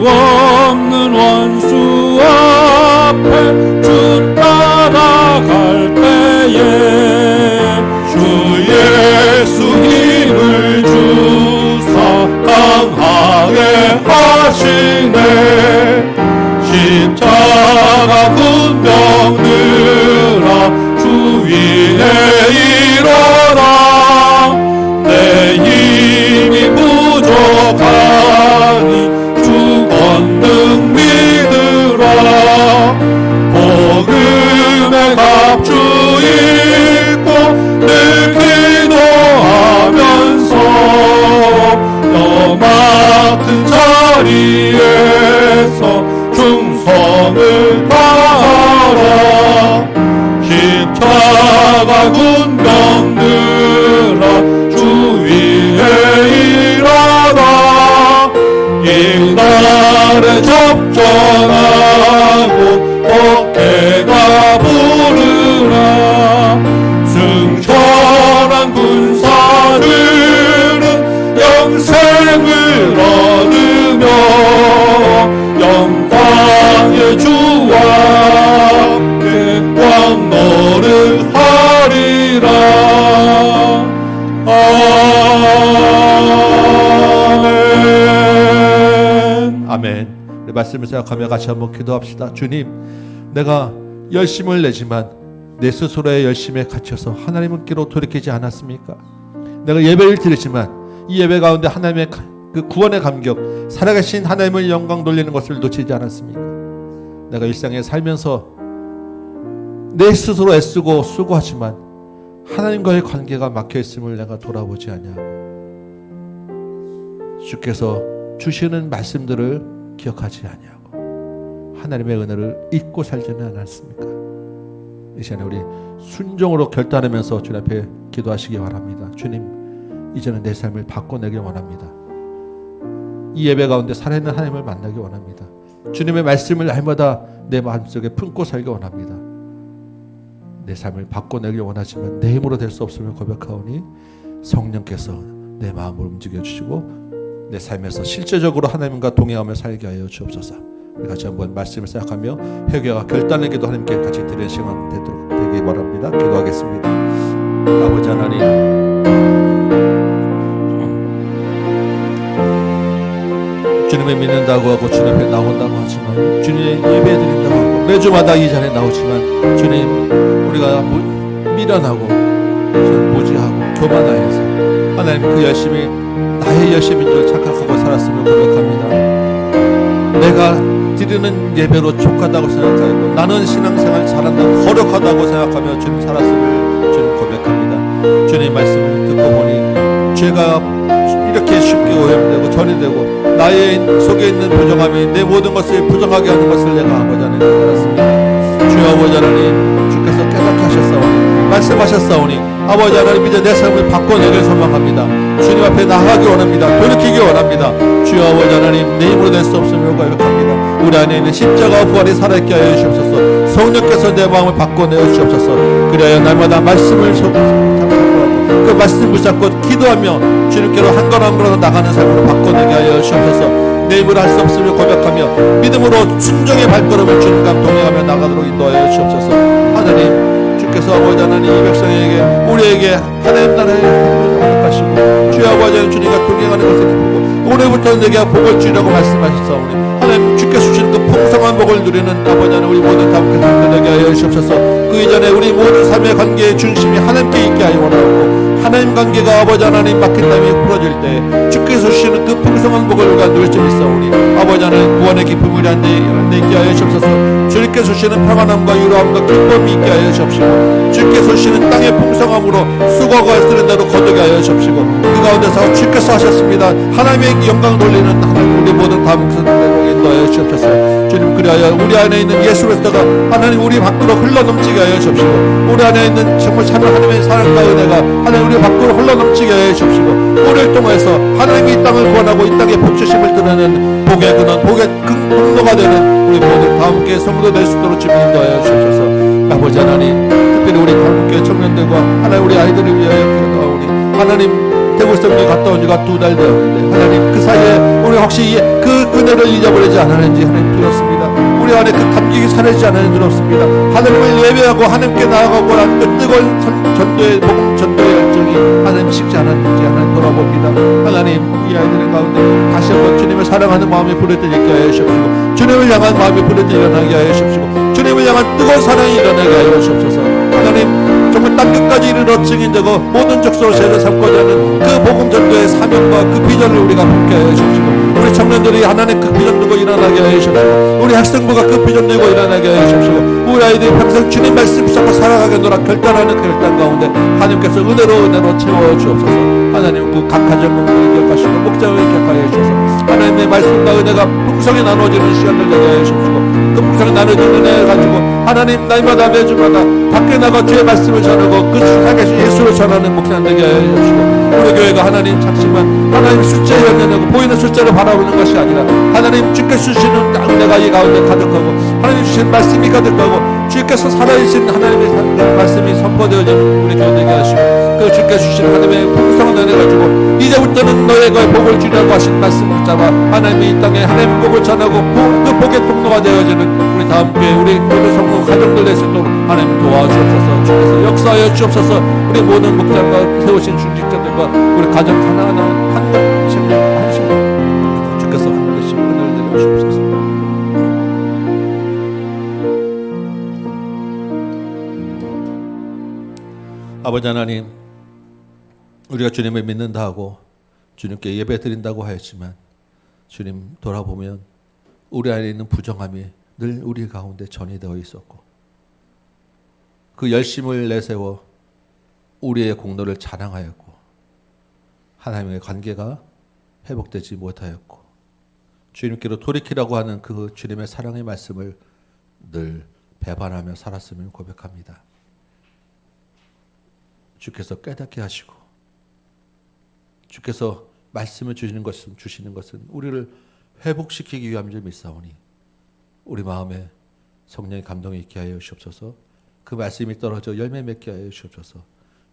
없는 원수 앞에 주 따라갈 때에 주 예수 힘을 주사 강하게 하시네. 십자가 군병들아 위에 일어나, 내 힘이 부족하니 주 권능 믿으라. 복음의 갑주이 자리에서 충성을 다하라. 십자가 군병들아 주 위에 일하라. 이날에 접전하고 어깨가 부르라. 승천한 군사들은 영생을 얻으며 영광의 주와 함께 왕노를 하리라. 아멘. 아멘. 우리 말씀을 생각하며 같이 한번 기도합시다. 주님, 내가 열심을 내지만 내 스스로의 열심에 갇혀서 하나님께로 돌이키지 않았습니까? 내가 예배를 드리지만 이 예배 가운데 하나님의 그 구원의 감격, 살아계신 하나님을 영광 돌리는 것을 놓치지 않았습니까? 내가 일상에 살면서 내 스스로 애쓰고 수고하지만 하나님과의 관계가 막혀있음을 내가 돌아보지 않냐고, 주께서 주시는 말씀들을 기억하지 않냐고, 하나님의 은혜를 잊고 살지는 않았습니까? 이 시간에 우리 순종으로 결단하면서 주님 앞에 기도하시기 바랍니다. 주님, 이제는 내 삶을 바꿔내기 원합니다. 이 예배 가운데 살아있는 하나님을 만나기 원합니다. 주님의 말씀을 날마다 내 마음속에 품고 살기 원합니다. 내 삶을 바꿔내기 원하지만 내 힘으로 될 수 없음을 고백하오니 성령께서 내 마음을 움직여 주시고 내 삶에서 실제적으로 하나님과 동행하며 살게 하여 주옵소서. 우리 같이 한번 말씀을 생각하며 회개와 결단의 기도 하나님께 같이 드리는 시간 되기 바랍니다. 기도하겠습니다. 아버지 하나님, 주님을 믿는다고 하고 주님 앞에 나온다고 하지만, 주님의 예배 드린다고 하고 매주마다 이 자리에 나오지만, 주님, 우리가 미련하고 무지하고 교만하여서 하나님 그 열심이 나의 열심인 줄 착각하고 살았음을 고백합니다. 내가 드리는 예배로 족하다고 생각하고 나는 신앙생활 잘한다고 거룩하다고 생각하며 주님 살았음을 주님 고백합니다. 주님 말씀을 듣고 보니 죄가 이렇게 쉽게 오염되고 전이되고 나의 속에 있는 부정함이 내 모든 것을 부정하게 하는 것을 내가 아버지 하나님 알았습니다. 주여 아버지 하나님, 주께서 깨닫하셨사오니 말씀하셨사오니 아버지 하나님, 이제 내 삶을 바꿔내길 소망합니다. 주님 앞에 나아가기 원합니다. 돌이키기 원합니다. 주여 아버지 하나님, 내 힘으로 낼 수 없음을 고백합니다. 우리 안에 있는 십자가 부활이 살아있게 하여 주옵소서. 성령께서 내 마음을 바꿔내어 주옵소서. 그래야 날마다 말씀을 그 말씀 붙잡고 기도하며 주님께로 한 걸 한 걸로 나가는 삶으로 바꿔내게 하여 주옵소서. 내 힘으로 할 수 없음을 고백하며 믿음으로 순종의 발걸음을 주님과 동행하며 나가도록 인도하여 주옵소서. 하나님, 주께서 아버지 하나님 이 백성에게 우리에게 하나님 나라의 허락하시고 주여 아버지 하나님 주님과 동행하는 것을 기쁘고 오늘부터 내게 복을 주리라고 말씀하셨사오니 하나님 주께서 주시는 그 풍성한 복을 누리는 아버지 하나님 우리 모두 다 함께 살게 하여 주옵소서. 그 이전에 우리 모든 삶의 관계의 중심이 하나님께 있게 하여 원하고 하나님 관계가 아버지 하나님 막힌 땀이 풀어질 때 주께서 주시는 그 풍성한 복을 우리가 누릴 줄 있사오니 아버지 하나님 구원의 기쁨을 안에 있게 하여 주옵소서. 주께서 주시는 평안함과 유로함과 기쁨이 있게 하여 주옵시고 주께서 주시는 땅의 풍성함으로 수고가 쓰는 대로 거두게 하여 주옵시고 그 가운데서 주께서 하셨습니다. 하나님의 영광 돌리는 하나님 우리 모든 다음 선대로 인도하여 주옵소서. 주님, 그리하여 우리 안에 있는 예수 그리스도가 하나님 우리 밖으로 흘러넘치게 하여 주옵시고 우리 안에 있는 정말 참 하나님의 사랑과 은혜가 하나님 우리 밖으로 흘러넘치게 하여 주옵시고 우리를 통해서 하나님이 이 땅을 구원하고 이 땅의 복주심을 드러내는 복의 근원, 복의 근로가 되는 우리 모든 다음께 성도 될 수 있도록 주님 인도하여 주옵소서. 아버지 하나님, 특별히 우리 다음께 청년들과 하나님 우리 아이들을 위하여 기도하오니 하나님 대구 성에 갔다 온 지가 2달 되었는데 하나님 그 사이에 우리 혹시 그 은혜를 잊어버리지 않았는지 하나님 두렵습니다. 우리 안에 그 감격이 사라지지 않았는지 두렵습니다. 하나님을 예배하고 하나님께 나아가고 하는 그 뜨거운 전도의 복음 전도의 열정이 하나님 식지 않았는지 하나님 돌아봅니다. 하나님 이 아이들의 가운데 다시 한번 주님을 사랑하는 마음이 부르짖게 하여 주옵시고 주님을 향한 마음이 부르짖게 하여 주옵시고 주님을 향한 뜨거운 사랑이 일어나게 하여 주옵소서. 하나님 정말 땅끝까지 이르러 증인되고 모든 족속을 제자 삼고자 하는 그 복음 전도의 사명과 그 비전을 우리가 붙게 하여 주옵시고 우리 청년들이 하나님 그 비전 들고 일어나게 하여 주옵시고 우리 학생부가 그 비전 들고 일어나게 하여 주옵시고 우리 아이들이 평생 주님 말씀 붙잡고 살아가겠노라 결단하는 그 결단 가운데 하나님께서 은혜로 채워 주옵소서. 하나님 그 각 가정을 기억하시고 목장을 기억하여 주옵소서. 하나님의 말씀과 은혜가 풍성히 나눠지는 시간을 되게 하여 주시고 그 풍성히 나눠지는 은혜를 가지고 하나님 날마다 매주마다 밖에 나가 주의 말씀을 전하고 그 살아계신 예수를 전하는 목사님 되게 하여 주시고 우리 교회가 하나님 작지만 하나님 숫자에 연연하고 보이는 숫자를 바라보는 것이 아니라 하나님 주께서 주시는 은혜가 이 가운데 가득하고 하나님 주시는 말씀이 가득하고 주께서 살아계신 하나님의 말씀이 선포되어지는 우리 교회 되게 하시고 그 주께서 주신 하나님의 풍성한 은혜 가지고 이제부터는 너희가 복을 주려고 하신 말씀 붙잡아 하나님의 이 땅에 하나님의 복을 전하고 그 복의 통로가 되어지는 우리 다음 교회 우리 모든 성도 가정들 될 수 있도록 하나님 도와주옵소서. 주께서 역사하여 주옵소서. 우리 모든 목장과 세우신 중직자들과 우리 가정 하나하나 한 심령 한 심령 주께서 한 분씩 은혜를 내려주옵소서. 아버지 하나님, 우리가 주님을 믿는다 하고 주님께 예배 드린다고 하였지만 주님 돌아보면 우리 안에 있는 부정함이 늘 우리 가운데 전이되어 있었고 그 열심을 내세워 우리의 공로를 자랑하였고 하나님의 관계가 회복되지 못하였고 주님께로 돌이키라고 하는 그 주님의 사랑의 말씀을 늘 배반하며 살았음을 고백합니다. 주께서 깨닫게 하시고 주께서 말씀을 주시는 것은 우리를 회복시키기 위함인 줄 믿사오니 우리 마음에 성령의 감동이 있게 하여 주옵소서. 그 말씀이 떨어져 열매 맺게 하여 주옵소서.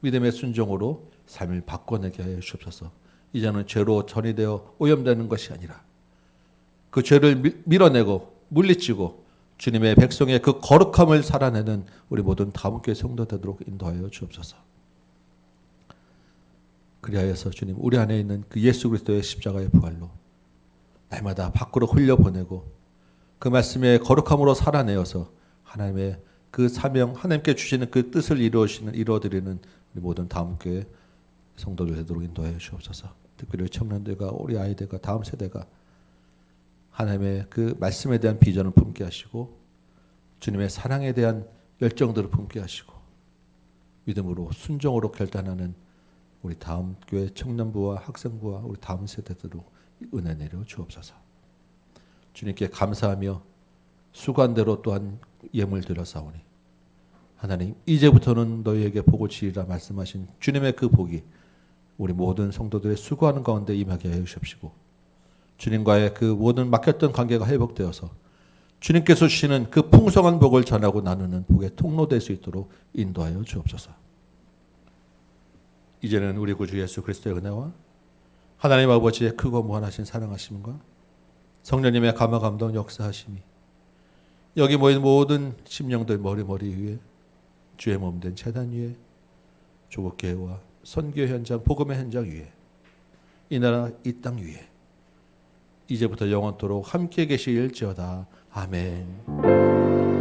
믿음의 순종으로 삶을 바꿔내게 하여 주옵소서. 이제는 죄로 전이되어 오염되는 것이 아니라 그 죄를 밀어내고 물리치고 주님의 백성의 그 거룩함을 살아내는 우리 모든 다음 교회 성도 되도록 인도하여 주옵소서. 그리하여서 주님 우리 안에 있는 그 예수 그리스도의 십자가의 부활로 날마다 밖으로 흘려보내고 그 말씀의 거룩함으로 살아내어서 하나님의 그 사명 하나님께 주시는 그 뜻을 이루어드리는 우리 모든 다음 교회 성도들 되도록 인도하여 주옵소서. 특별히 청년들과 우리 아이들과 다음 세대가 하나님의 그 말씀에 대한 비전을 품게 하시고 주님의 사랑에 대한 열정들을 품게 하시고 믿음으로 순종으로 결단하는 우리 다음 교회 청년부와 학생부와 우리 다음 세대들로 은혜 내려 주옵소서. 주님께 감사하며 수관대로 또한 예물 드렸사오니 하나님 이제부터는 너희에게 복을 주리라 말씀하신 주님의 그 복이 우리 모든 성도들의 수고하는 가운데 임하게 하여 주십시고 주님과의 그 모든 막혔던 관계가 회복되어서 주님께서 주시는 그 풍성한 복을 전하고 나누는 복의 통로 될 수 있도록 인도하여 주옵소서. 이제는 우리 구주 예수 그리스도의 은혜와 하나님 아버지의 크고 무한하신 사랑하심과 성령님의 감화 감동 역사하심이 여기 모인 모든 심령들 머리 위에 주의 몸된 제단 위에 조국교회와 선교 현장 복음의 현장 위에 이 나라 이 땅 위에 이제부터 영원토록 함께 계실지어다. 아멘.